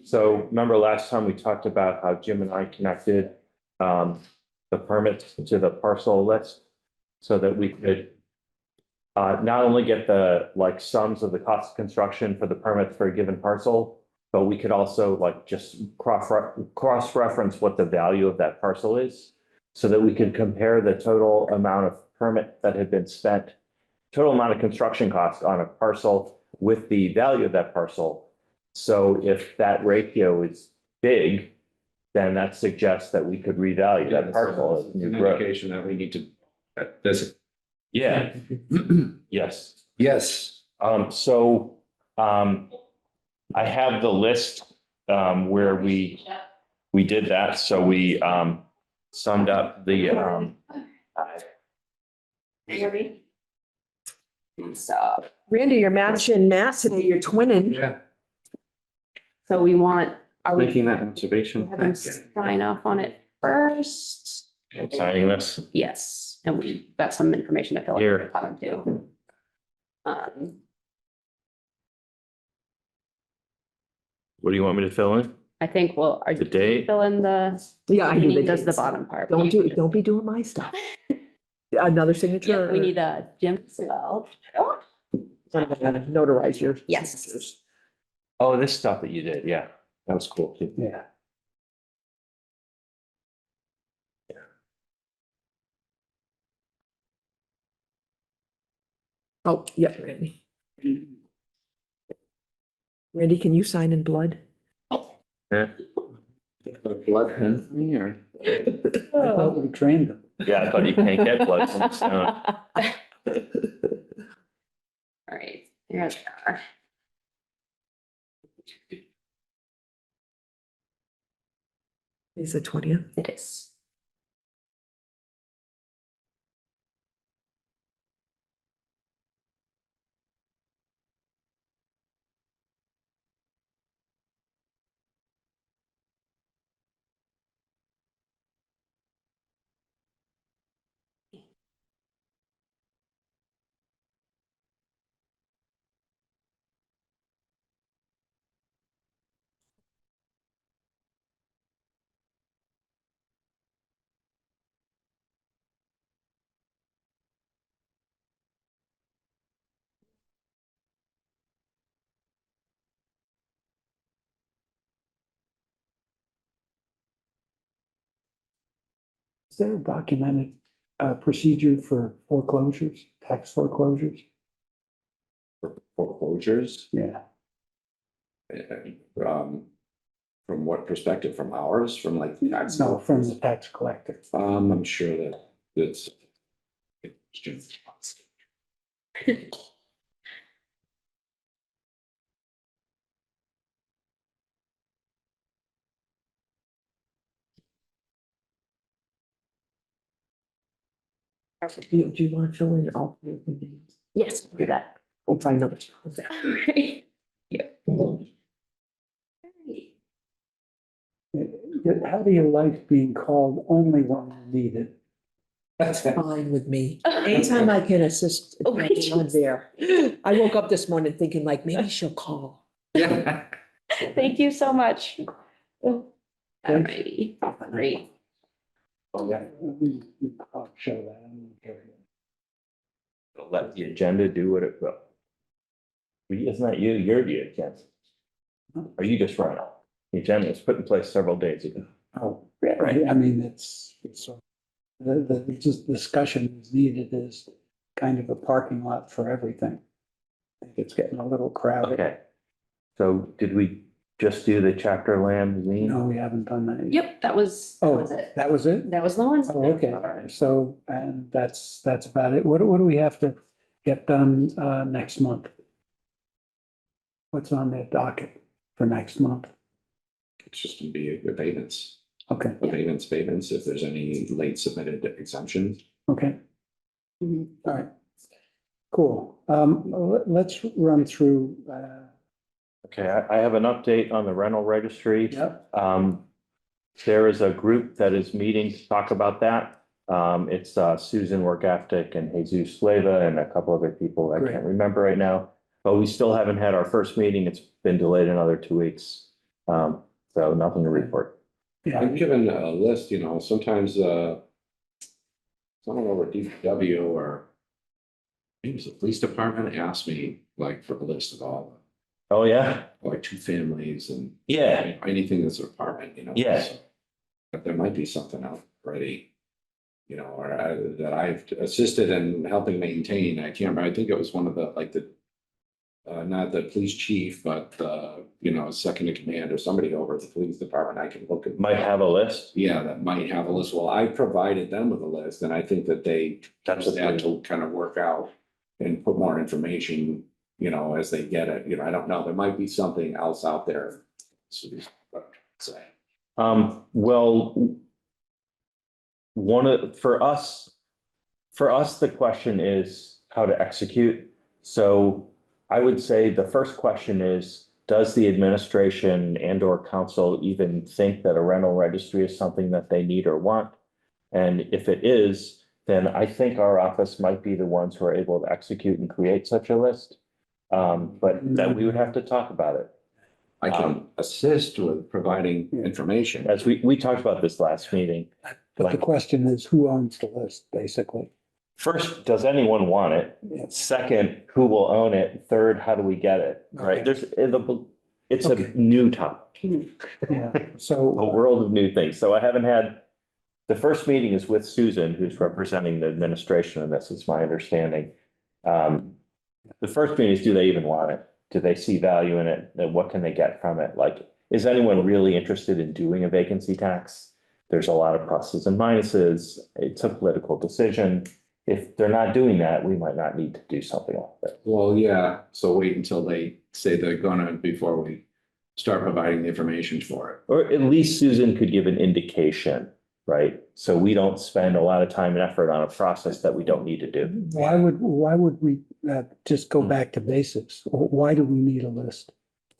So remember last time we talked about how Jim and I connected the permits to the parcel list so that we could not only get the like sums of the cost of construction for the permits for a given parcel, but we could also like just cross-reference what the value of that parcel is so that we could compare the total amount of permit that had been spent, total amount of construction cost on a parcel with the value of that parcel. So if that ratio is big, then that suggests that we could revalue that parcel as It's new an growth. indication that we need to, this, Yeah, yes. yes. I have the list where we did that. So we summed up the So, Randy, you're matching Matt today, you're twinning. Yeah. so we want, are we Making that observation. have them sign off on it first? signing this. Yes, and we got some information to fill Here. out too. What do you want me to fill in? I think, well, are The you date? fill in the? Yeah, I do the Does the dates. bottom part. Don't be doing my stuff. Another Yep, signature. we need a Jim as well. Notarize your. Yes. signatures. Oh, this stuff that you did. Yeah, that was cool too. Yeah. Oh, yeah, Randy. Randy, can you sign in blood? Yeah, Blood pen for me or? I thought we trained them. yeah, I thought you can't get blood from the stone. All right, here they are. Is the 20th? It is. Is there a documented procedure for foreclosures, tax foreclosures? For foreclosures. Yeah. From what perspective? From ours? From like the tax? No, from the tax collector. I'm sure that it's. Do you want to fill in all three of the names? Yes, do that. We'll find another. Alright. Yep. Alright. How do you like being called only when you need it? That's Fine with me. Anytime I can assist, Oh, wait. I'm there. I woke up this morning thinking like, maybe she'll call. Yeah. Thank you so much. Alrighty, great. Oh, yeah. I'll show that. I'm gonna carry it. Let the agenda do what it will. It's not you, you're the agenda. Or you just run it. The agenda was put in place several days ago. Oh, right. I mean, it's the just discussion is needed is kind of a parking lot for everything. It's getting a little crowded. Okay. So did we just do the chapter land lien? No, we haven't done that. yet. Yep, that was Oh, it. that was it? That was the one. Oh, okay. So, and that's about it. What do we have to get done, next month? What's on the docket for next month? It's just gonna be abatements, Okay, payments, if there's any late submitted exemptions. okay, Mhm. all right. Cool. Let's run through, Okay, I have an update on the rental registry. yep, There is a group that is meeting to talk about that. It's Susan Workaftic and Jesus Slava and a couple other people I Great. can't remember right now. But we still haven't had our first meeting. It's been delayed another 2 weeks. So nothing to report. yeah, I'm given a list, sometimes, someone over at DPW or maybe it was the police department asked me like for a list of all, Oh, yeah? like two families and Yeah, anything that's an apartment, Yeah. so. But there might be something out already, or that I've assisted in helping maintain. I can't remember. I think it was one of the, like not the police chief, but, second in command or somebody over at the police department. I can look at. might have a list. Yeah, that might have a list. Well, I provided them with a list and I think that they That's just had to kind of work out and put more information, as they get it. I don't know. There might be something else out there. So, but, say. Well, for us, the question is how to execute. So I would say the first question is, does the administration and or council even think that a rental registry is something that they need or want? And if it is, then I think our office might be the ones who are able to execute and create such a list. But then we would have to talk about it. I can assist with providing information. As we talked about this last meeting. but the question is, who owns the list, basically? First, does anyone want it? Yeah. Second, who will own it? Third, how do we get it? Right? It's a Okay. new topic, Yeah, a so, world of new things. So I haven't had, the first meeting is with Susan, who's representing the administration of this, is my understanding. The first meeting is, do they even want it? Do they see value in it? And what can they get from it? Like, is anyone really interested in doing a vacancy tax? There's a lot of pluses and minuses. It's a political decision. If they're not doing that, we might not need to do something like that. Well, yeah, so wait until they say they're gonna, before we start providing the information for it. Or at least Susan could give an indication, right? So we don't spend a lot of time and effort on a process that we don't need to do. why would we, just go back to basics? Why do we need a list?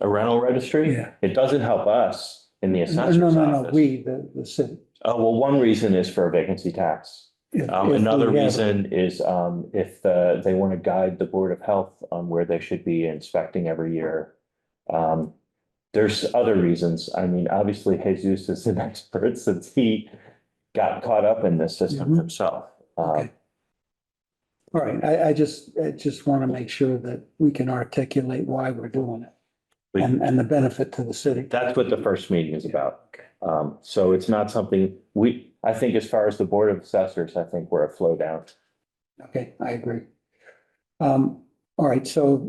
A rental registry? Yeah. It doesn't help us in the No, assessor's no, office. we, the city. Oh, well, one reason is for a vacancy tax. If Another we have- reason is if they want to guide the Board of Health on where they should be inspecting every year. There's other reasons. I mean, obviously Jesus is an expert since he got caught up in this system Mhm. himself. Okay. All right, I just want to make sure that we can articulate why we're doing it But and the benefit to the city. that's what the first meeting is about. Okay. So it's not something I think as far as the Board of Assessors, I think we're a flow down. Okay, I agree. All right, so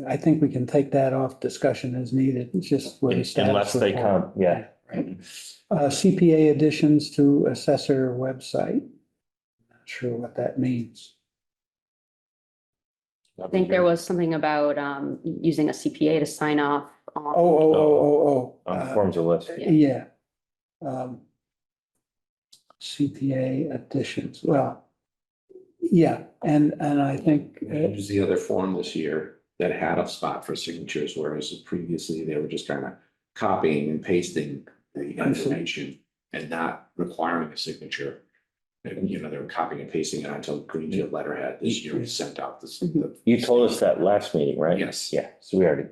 I think we can take that off discussion as needed. It's just where the status. Unless they report. come, yeah. Right. CPA additions to assessor website. Not sure what that means. I think there was something about using a CPA to sign off on. Forms a list. Yeah. CPA additions, well, yeah, and I think, It was the other form this year that had a spot for signatures, whereas previously they were just kind of copying and pasting the I see. information and not requiring a signature. And, they were copying and pasting it until Greenfield letterhead this year was sent out this. You told us that last meeting, right? Yes. Yeah, so we already.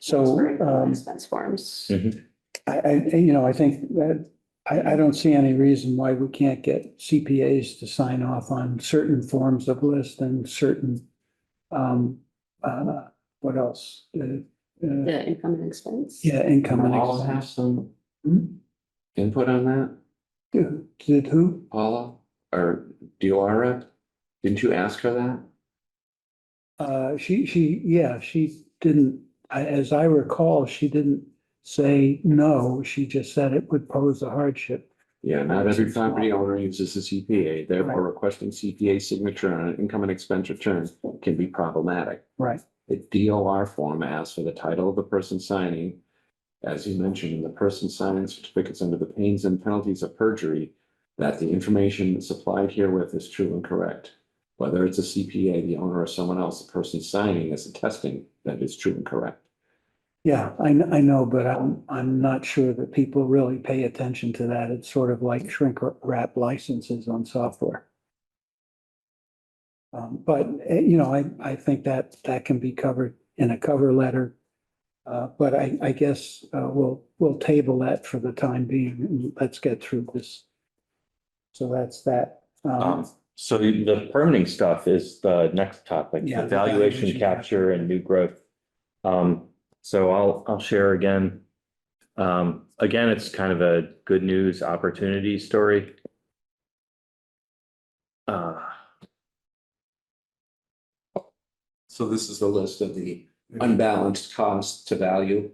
so, Expense forms. I think that, I don't see any reason why we can't get CPAs to sign off on certain forms of list and certain, what else? The income and expense. Yeah, income and Paula expense. have some Hmm? input on that, Did who? Paula, or DOR rep? Didn't you ask her that? She didn't, as I recall, she didn't say no, she just said it would pose a hardship. Yeah, not every property owner uses a CPA, therefore Right. requesting CPA signature on an income and expense return can be problematic. Right, The DOR form asks for the title of the person signing. As you mentioned, the person signing certificates under the pains and penalties of perjury, that the information supplied herewith is true and correct. Whether it's a CPA, the owner, or someone else, the person signing is attesting that it's true and correct. yeah, I know, but I'm not sure that people really pay attention to that. It's sort of like shrink wrap licenses on software. But, I think that can be covered in a cover letter. But I guess, we'll table that for the time being, and let's get through this. So that's that. So the permitting stuff is the next topic, Yeah, the the valuation valuation capture and new growth. So I'll share again. Again, it's kind of a good news opportunity story. So this is the list of the unbalanced cost to value.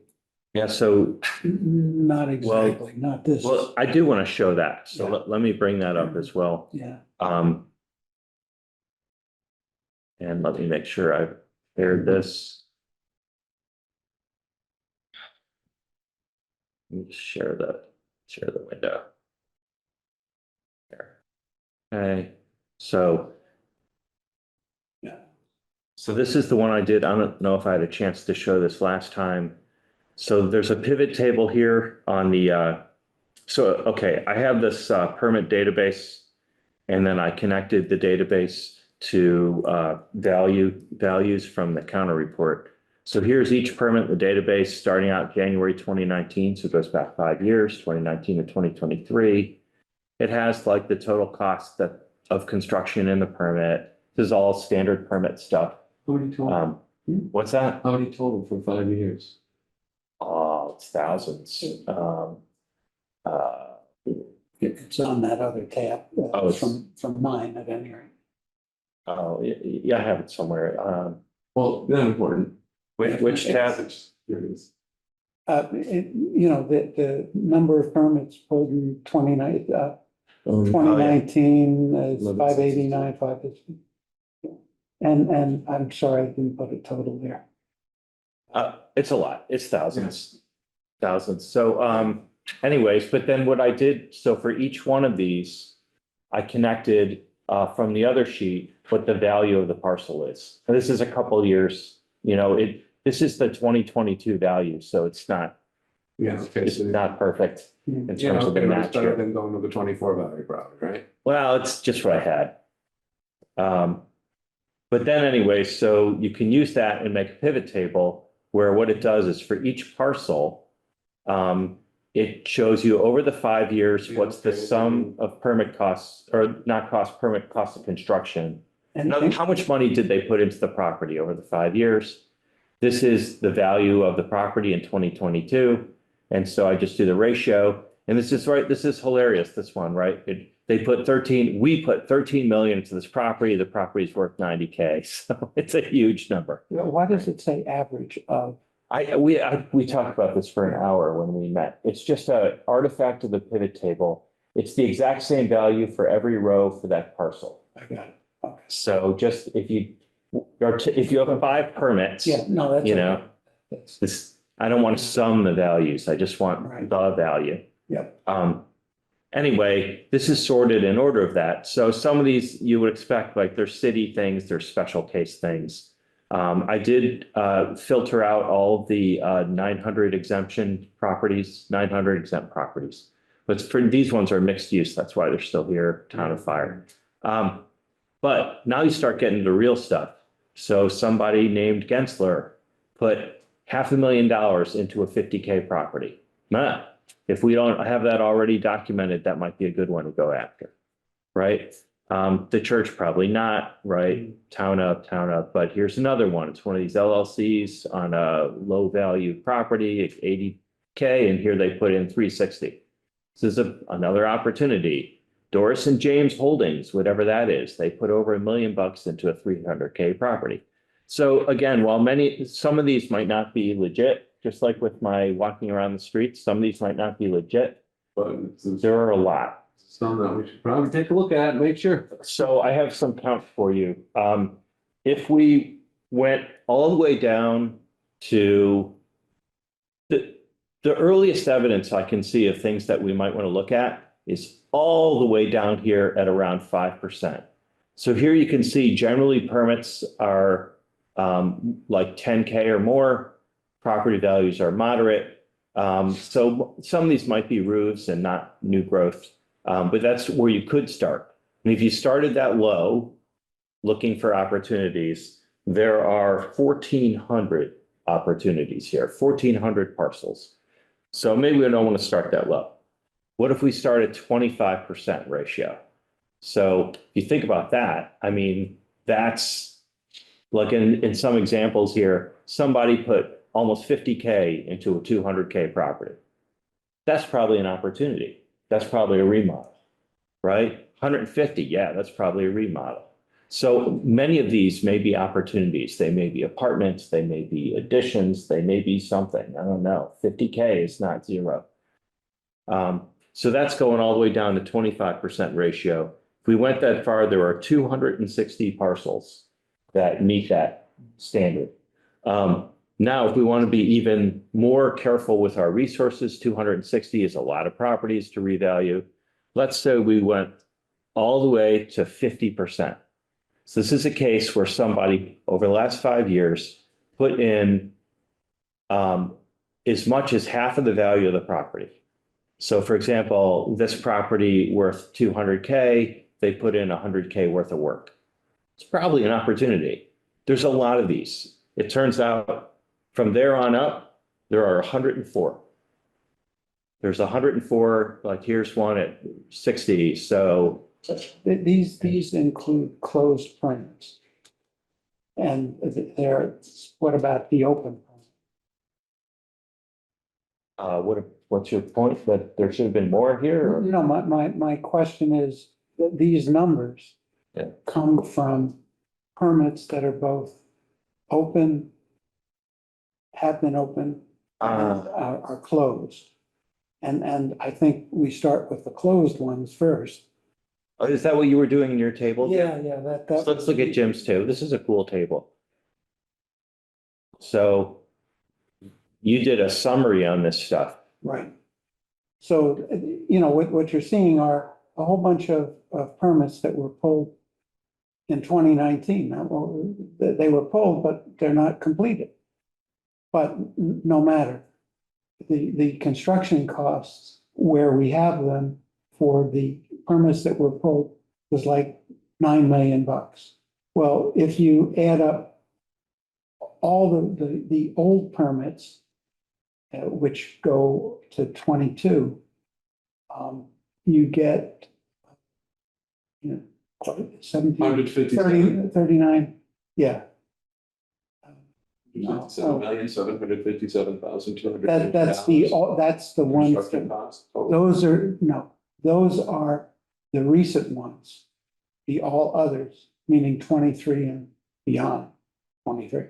Yeah, so, Not exactly, not this. well, I do want to show that. So Yeah. let me bring that up as well. Yeah, And let me make sure I've shared this. Let me just share the window. There. Okay, so. Yeah. So this is the one I did. I don't know if I had a chance to show this last time. So there's a pivot table here on the, okay, I have this permit database. And then I connected the database to values from the counter report. So here's each permit in the database starting out January 2019. So it goes back 5 years, 2019 to 2023. It has like the total cost of construction in the permit. This is all standard permit stuff. How many total? What's that? How many total for 5 years? Oh, it's thousands. it's on that other tab, Oh, it's- from mine at any rate. Oh, yeah, I have it somewhere. Well, not important. Which tab? Curious. The number of permits pulled in 2019 is 589, 550. And I'm sorry, I didn't put a total there. It's a lot. It's thousands. So, anyways, but then what I did, so for each one of these, I connected, from the other sheet, what the value of the parcel is. And this is a couple of years, this is the 2022 value, so it's not perfect in terms of the match It's better here. than going to the 24 value probably, right? Well, it's just what I had. But then anyway, so you can use that and make a pivot table where what it does is for each parcel, it shows you over the 5 years, what's the sum of permit costs, or not cost, permit cost of construction. And How much money did they put into the property over the 5 years? This is the value of the property in 2022. And so I just do the ratio. And this is right, this is hilarious, this one, right? We put 13 million into this property. The property is worth 90K. So it's a huge number. Why does it say average of? We talked about this for an hour when we met. It's just an artifact of the pivot table. It's the exact same value for every row for that parcel. I got it. Okay. So just if you have 5 permits. Yeah, no, that's. You okay. know, That's, I don't want to sum the values. I just want Right. the value. yep, Anyway, this is sorted in order of that. So some of these you would expect, like there's city things, there's special case things. I did filter out all of the 900 exemption properties, 900 exempt properties. But for these ones are mixed use. That's why they're still here, town of fire. But now you start getting the real stuff. So somebody named Gensler put $500,000 into a 50K property. Nah, if we don't have that already documented, that might be a good one to go after, right? The church probably not, right? Town up, but here's another one. It's one of these LLCs on a low value property, it's 80K, and here they put in 360. This is another opportunity. Doris and James Holdings, whatever that is, they put over $1 million into a 300K property. So again, while some of these might not be legit, just like with my walking around the streets, some of these might not be legit, But there are a lot. some that we should probably take a look at and make sure. So I have some count for you. If we went all the way down to the earliest evidence I can see of things that we might want to look at is all the way down here at around 5%. So here you can see generally permits are like 10K or more. Property values are moderate. So some of these might be roofs and not new growth. But that's where you could start. And if you started that low, looking for opportunities, there are 1,400 opportunities here, 1,400 parcels. So maybe we don't want to start that low. What if we start at 25% ratio? So if you think about that, I mean, that's like in some examples here, somebody put almost 50K into a 200K property. That's probably an opportunity. That's probably a remodel, right? 150, yeah, that's probably a remodel. So many of these may be opportunities. They may be apartments, they may be additions, they may be something. I don't know. 50K is not zero. So that's going all the way down to 25% ratio. If we went that far, there are 260 parcels that meet that standard. Now, if we want to be even more careful with our resources, 260 is a lot of properties to revalue. Let's say we went all the way to 50%. So this is a case where somebody over the last 5 years put in as much as half of the value of the property. So for example, this property worth 200K, they put in 100K worth of work. It's probably an opportunity. There's a lot of these. It turns out from there on up, there are 104. There's 104, like here's one at 60. So these include closed permits. And what about the open? what's your point, that there should have been more here? Or? No, my question is, that these numbers Yeah. come from permits that are both open, have been open, and are closed. And I think we start with the closed ones first. Oh, is that what you were doing in your table? Yeah, that. So let's look at Jim's too. This is a cool table. So you did a summary on this stuff. Right. So, what you're seeing are a whole bunch of permits that were pulled in 2019. Well, they were pulled, but they're not completed. But no matter, the construction costs where we have them for the permits that were pulled was like $9 million. Well, if you add up all the old permits, which go to 22, you get 17, 157. 39, yeah. $7,757,200. That's the ones, Construction costs. total. those are the recent ones. The all others, meaning 23 and beyond 23.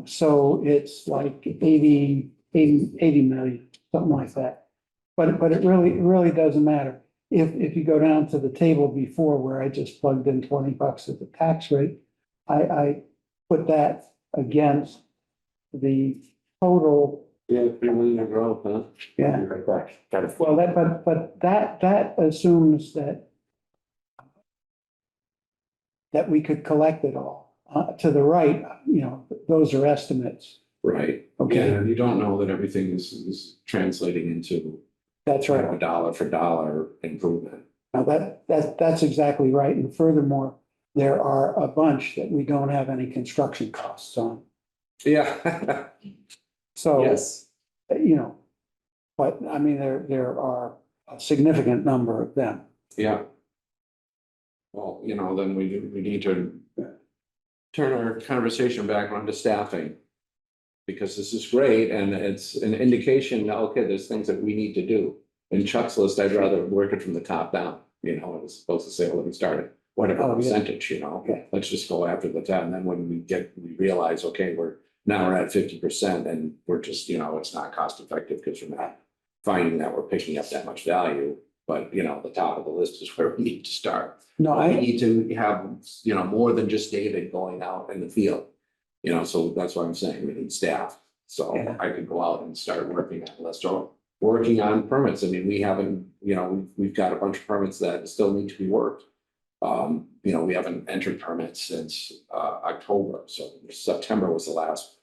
So it's like 80 million, something like that. But it really doesn't matter. If you go down to the table before where I just plugged in $20 as the tax rate, I put that against the total, Yeah, 3 million growth, huh? yeah. Right back. Got it. Well, but that assumes that we could collect it all. To the right, those are estimates. Right. Okay. Yeah, you don't know that everything is translating into That's a right. dollar for dollar improvement. Now that's exactly right. And furthermore, there are a bunch that we don't have any construction costs on. Yeah. So, Yes. but I mean, there are a significant number of them. Yeah. Well, then we need to turn our conversation back around to staffing. Because this is great and it's an indication, okay, there's things that we need to do. In Chuck's list, I'd rather work it from the top down, as opposed to say, well, let me start at whatever Oh, yeah. percentage, Okay. let's just go after the top. And then when we realize, okay, we're at 50% and we're just, it's not cost effective because we're not finding that we're picking up that much value. But, the top of the list is where we need to start. No, We need to have, more than just David going out in the field. So that's why I'm saying we need staff. So Yeah. I could go out and start working on list or working on permits. I mean, we haven't, we've got a bunch of permits that still need to be worked. We haven't entered permits since October. So September was the last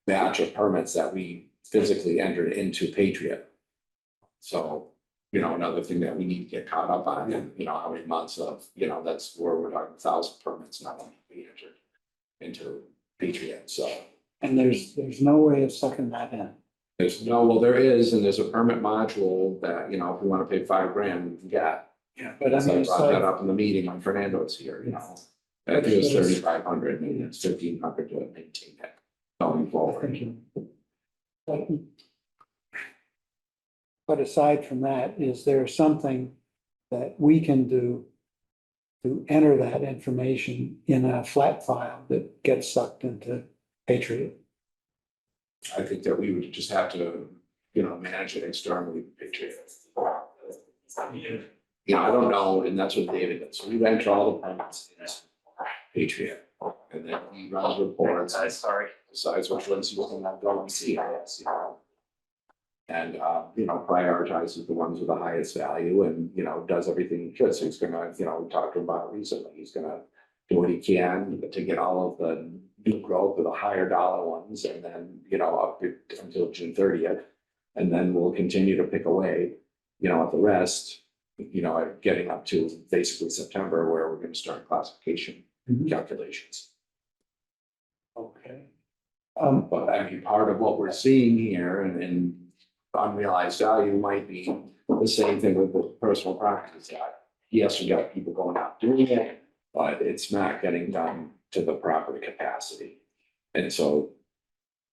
batch of permits that we physically entered into Patriot. So, another thing that we need to get caught up on, and how many months of, that's where we're talking 1,000 permits not only be entered into Patriot. So and there's no way of sucking that in. there is, and there's a permit module that, if we want to pay $5,000, we can get. Yeah. But I As I mean, it's brought that like, up in the meeting when Fernando's here, I think it was 3,500, maybe it's 1,500 to maintain it going forward. but aside from that, is there something that we can do to enter that information in a flat file that gets sucked into Patriot? I think that we would just have to, manage it externally. Patriot. I don't know, and that's what David does. So we enter all the permits in Patriot, and then he runs reports. Decides which ones he will not go and see. And prioritizes the ones with the highest value, and does everything he could. So he's gonna, we talked about it recently. He's gonna do what he can to get all of the new growth of the higher dollar ones, and then up until June 30th, and then we'll continue to pick away, at the rest. Getting up to basically September, where we're going to start classification calculations. Okay. But I mean, part of what we're seeing here and unrealized value might be the same thing with the personal property side. Yes, we got people going out doing it, but it's not getting done to the proper capacity. And so,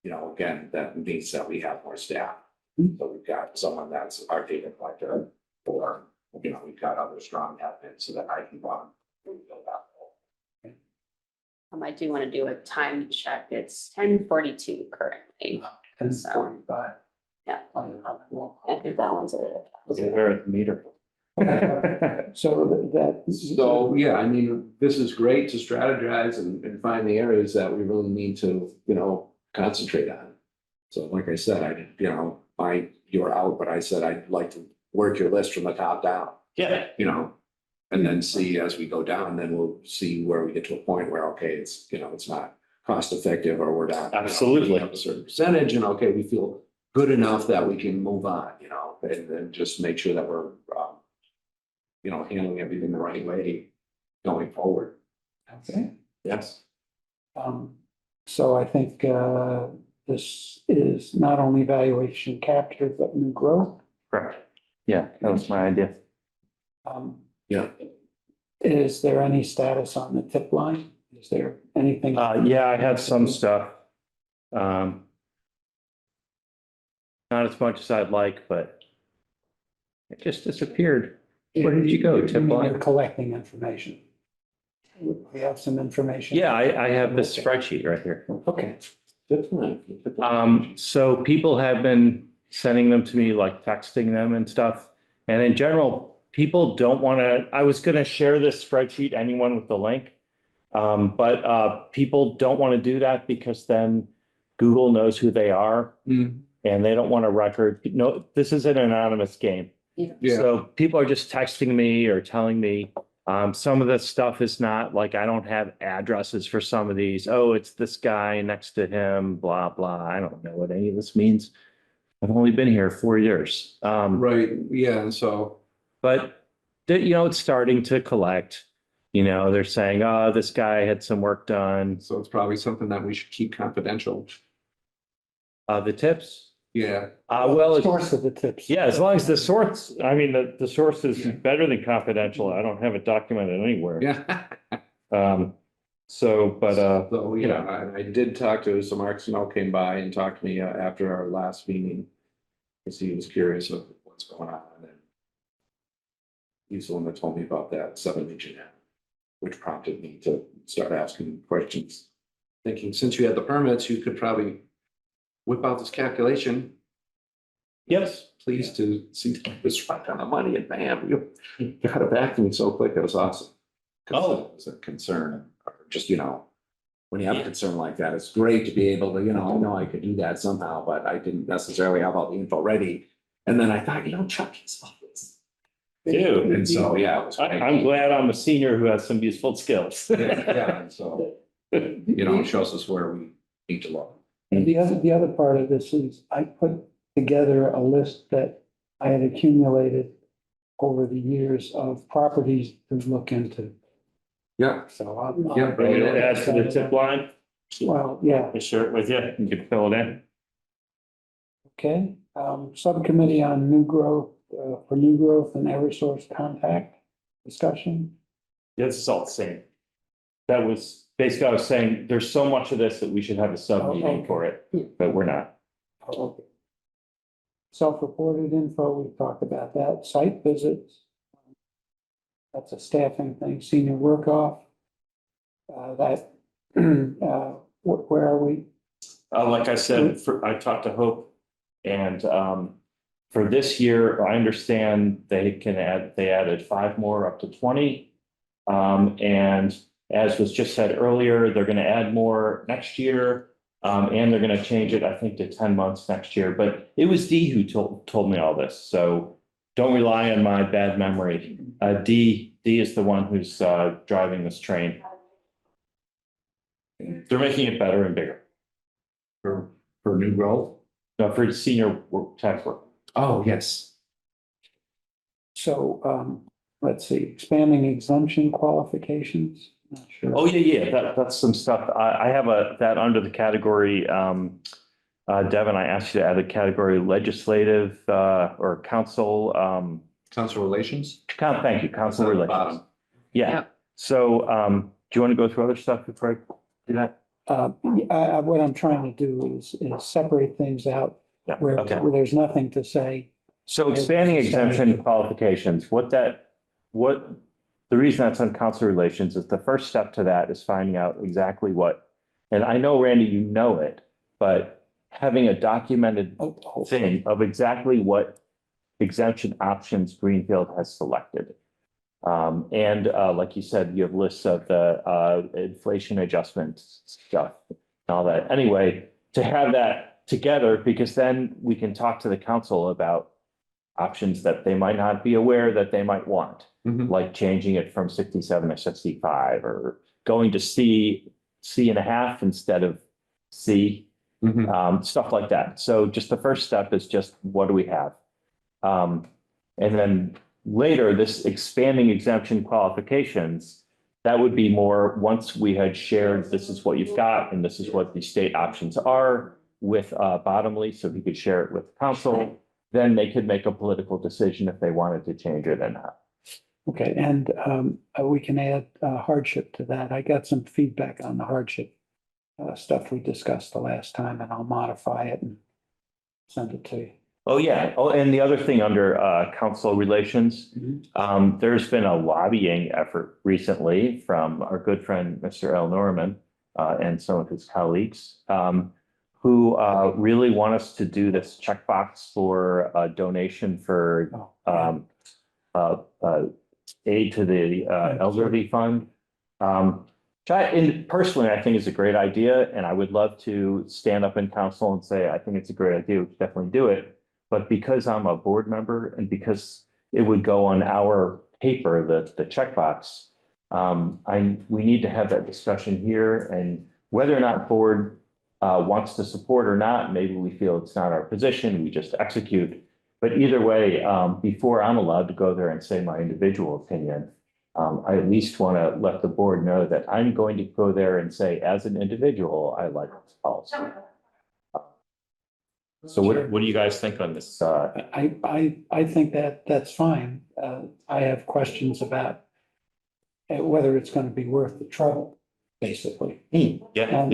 again, that means that we have more staff. So we've got someone that's our data collector, or, we've got other strong admins so that I can go out and build that. I do want to do a time check. It's 10:42 currently. 10:45. Yeah. I think that one's it. They're at the meter. So that. So, yeah, I mean, this is great to strategize and find the areas that we really need to, concentrate on. So like I said, you're out, but I said, I'd like to work your list from the top down. Yeah. And then see as we go down, then we'll see where we get to a point where, okay, it's, it's not cost effective, or we're not. Absolutely. We have a certain percentage, and okay, we feel good enough that we can move on, and then just make sure that we're, handling everything the right way going forward. Okay. Yes. So I think this is not only valuation capture, but new growth. Correct. Yeah, that was my idea. Yeah. Is there any status on the tip line? Is there anything? Yeah, I have some stuff. Um. Not as much as I'd like, but it just disappeared. Where did you go, You Tip mean Line? you're collecting information. We have some information. Yeah, I have this spreadsheet right here. Okay. So people have been sending them to me, like texting them and stuff. And in general, people don't want to, I was going to share this spreadsheet, anyone with the link. But people don't want to do that because then Google knows who they are and they don't want a record. No, this is an anonymous game. Yeah. So people are just texting me or telling me, some of the stuff is not like, I don't have addresses for some of these. Oh, it's this guy next to him, blah, blah. I don't know what any of this means. I've only been here 4 years. Right, yeah, and so, But it's starting to collect. They're saying, oh, this guy had some work done. so it's probably something that we should keep confidential. The tips. Yeah. Well, Source of the tips. yeah, as long as the source, I mean, the source is better than confidential. I don't have it documented anywhere. Yeah. So, but, So, yeah, I did talk to, so Mark Snow came by and talked to me after our last meeting. Because he was curious of what's going on, and then he's the one that told me about that 7-Legion app, which prompted me to start asking questions. Thinking, since you had the permits, you could probably whip out this calculation. yes, Pleased to see this right on the money, and bam, you got it back to me so quick. It was awesome. 'Cause Oh. it was a concern, or just, when you have a concern like that, it's great to be able to, I know I could do that somehow, but I didn't necessarily have all the info ready. And then I thought, Chuck is all this. Dude. And so, yeah, it was great. I'm glad I'm a senior who has some useful skills. Yeah, and so, it shows us where we need to look. And the other part of this is I put together a list that I had accumulated over the years of properties to look into. Yeah. So I'm. Yeah, bring it in. Add to the tip line. Well, yeah, I share it with you. You can fill it in. okay. Subcommittee on new growth, for new growth and Eversource contact discussion. This is all the same. That was basically, I was saying, there's so much of this that we should have a sub meeting for it, but we're not. Okay. Self-reported info, we've talked about that. Site visits. That's a staffing thing. Senior work off. Where are we? Like I said, I talked to Hope and, for this year, I understand they added 5 more up to 20. And as was just said earlier, they're going to add more next year. And they're going to change it, I think, to 10 months next year. But it was Dee who told me all this. So don't rely on my bad memory. Dee is the one who's driving this train. They're making it better and bigger. For new growth. No, for senior tax work. Oh, yes. So, let's see, expanding exemption qualifications. Not sure. Oh, yeah. That's some stuff. I have that under the category, Devin, I asked you to add a category legislative, or council, Council relations? thank you, council At the relations. bottom. Yeah. Yep. So, do you want to go through other stuff before I do that? What I'm trying to do is separate things out Yeah, where okay. there's nothing to say. So expanding exemption qualifications, the reason that's on council relations is the first step to that is finding out exactly what, and I know, Randy, you know it, but having a documented thing of exactly what exemption options Greenfield has selected. And like you said, you have lists of the inflation adjustment stuff and all that. Anyway, to have that together, because then we can talk to the council about options that they might not be aware that they might want, like changing it from 67 to 65 or going to C.5 instead of C, stuff like that. So just the first step is just what do we have? And then later, this expanding exemption qualifications, that would be more once we had shared, this is what you've got, and this is what the state options are with Bottomley, so we could share it with the council. Then they could make a political decision if they wanted to change it or not. Okay, and we can add hardship to that. I got some feedback on the hardship stuff we discussed the last time, and I'll modify it and send it to you. Oh, yeah. Oh, and the other thing under council relations, there's been a lobbying effort recently from our good friend, Mr. L. Norman, and some of his colleagues, who really want us to do this checkbox for a donation for aid to the elderly fund. And personally, I think is a great idea, and I would love to stand up in council and say, I think it's a great idea, we should definitely do it. But because I'm a board member and because it would go on our paper, the checkbox, we need to have that discussion here, and whether or not board wants to support or not, maybe we feel it's not our position, we just execute. But either way, before I'm allowed to go there and say my individual opinion, I at least want to let the board know that I'm going to go there and say, as an individual, I like this policy. So what do you guys think on this? I think that that's fine. I have questions about whether it's going to be worth the trouble, basically. Yeah, And,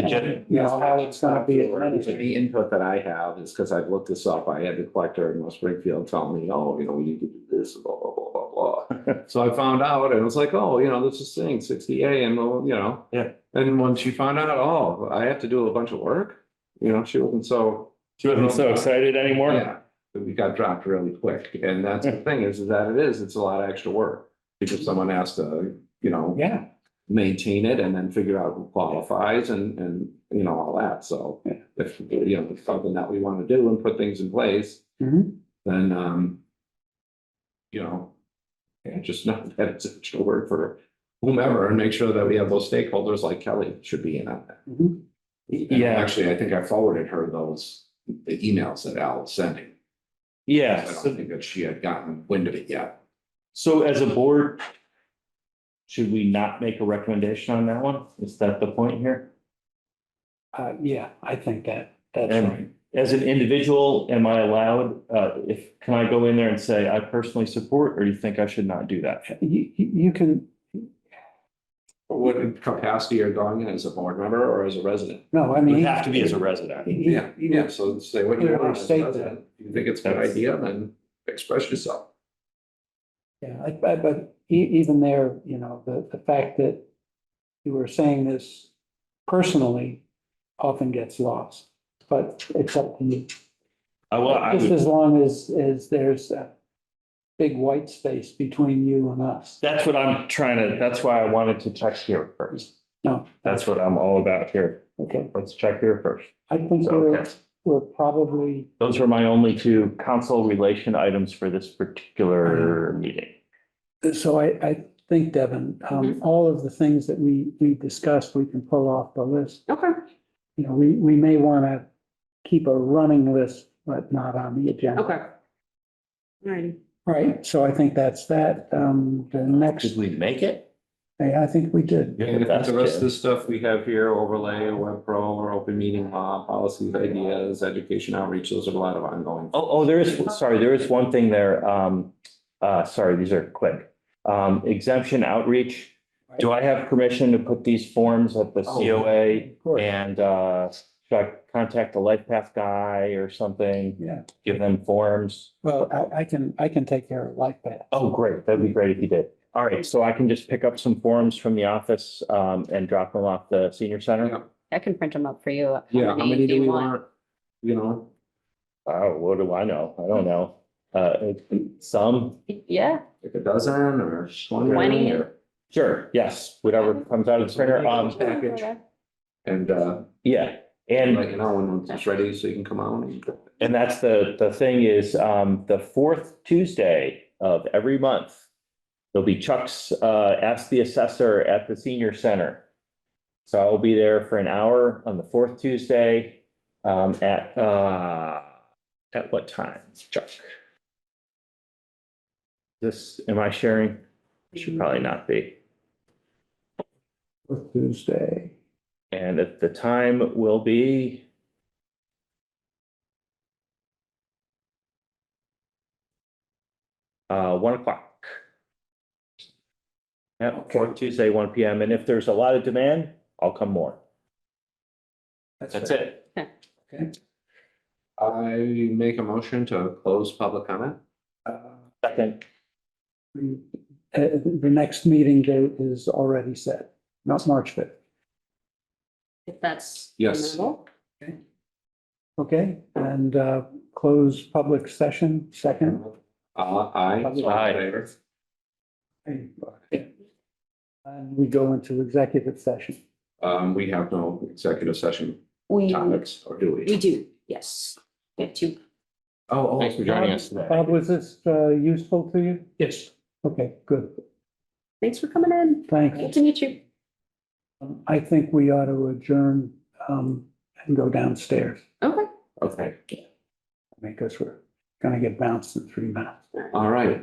you know, how it's going to be administered. The input that I have is because I've looked this up. I had the collector in West Springfield tell me, oh, you know, we need to do this, blah, blah, blah, blah, blah. So I found out and it was like, oh, you know, this is saying 60A and, well, you know. Yeah. And when she found out, oh, I have to do a bunch of work, you know, she wasn't so. She wasn't so excited anymore? Yeah, but we got dropped really quick. And that's the thing is that it's a lot of extra work. Because someone has to, you know. Yeah. Maintain it and then figure out who qualifies and, you know, all that. So if, you know, it's something that we want to do and put things in place, Mhm. then, you know, just not that it's extra work for whomever and make sure that we have those stakeholders like Kelly should be in on that. Mhm. And actually, I think I forwarded her the emails that Al was sending. Yeah. I don't think that she had gotten wind of it yet. So as a board, should we not make a recommendation on that one? Is that the point here? Yeah, I think that's right. And as an individual, am I allowed, can I go in there and say, I personally support, or do you think I should not do that? You can, What capacity are you going in as a board member or as a resident? no, I It mean. would have to be as a resident. Yeah, so say what you want as a State that. resident. If you think it's a good idea, then express yourself. Yeah, but even there, you know, the fact that you were saying this personally often gets lost, but it's up to you. Just as long as there's a big white space between you and us. That's what I'm that's why I wanted to check here first. No. That's what I'm all about here. Okay, Let's check here first. I think So, okay. we're probably, Those were my only two council relation items for this particular meeting. so I think, Devin, all of the things that we discussed, we can pull off the list. Okay. You know, we may want to keep a running list, but not on the agenda. Okay. Alrighty. Right, so I think that's that. The next, Did we make it? I think we did. And if the rest of the stuff we have here, overlay, web pro, or open meeting law, policies, ideas, education outreach, those are a lot of ongoing. Oh, there is one thing there. Sorry, these are quick. Exemption outreach. Do I have permission to put these forms at the COA? Of course. And should I contact the Life Path guy or something? Yeah, Give them forms? well, I can take care of like that. Oh, great. That'd be great if you did. All right, so I can just pick up some forms from the office and drop them off the senior center? Yeah. I can print them up for you. Yeah, how many do we want? You know, Oh, what do I know? I don't know. Some, Yeah. like a dozen or 20 20. or, sure, yes, whatever comes out of the printer. package. And, Yeah, and let you know when it's ready so you can come out. And that's the thing is, the fourth Tuesday of every month, there'll be Chuck's, Ask the Assessor at the senior center. So I'll be there for an hour on the fourth Tuesday, at what time, Chuck? Am I sharing? Should probably not be. Tuesday. And at the time will be 1 o'clock. Yeah, Okay. fourth Tuesday, 1 PM. And if there's a lot of demand, I'll come more. That's it. Okay. I make a motion to close public comment. Second. The next meeting date is already set, not March 5th. If that's. Yes. amenable. Okay, and close public session, second. Aye. Aye. And we go into executive session. We have no executive session We topics, or do we? do, yes. We have two. Oh, Thanks for joining us today. Bob, was this useful to you? Yes. Okay, good. Thanks for coming in. Thanks. Good to meet you. I think we ought to adjourn and go downstairs Okay. okay. because we're gonna get bounced in 3 minutes. All right.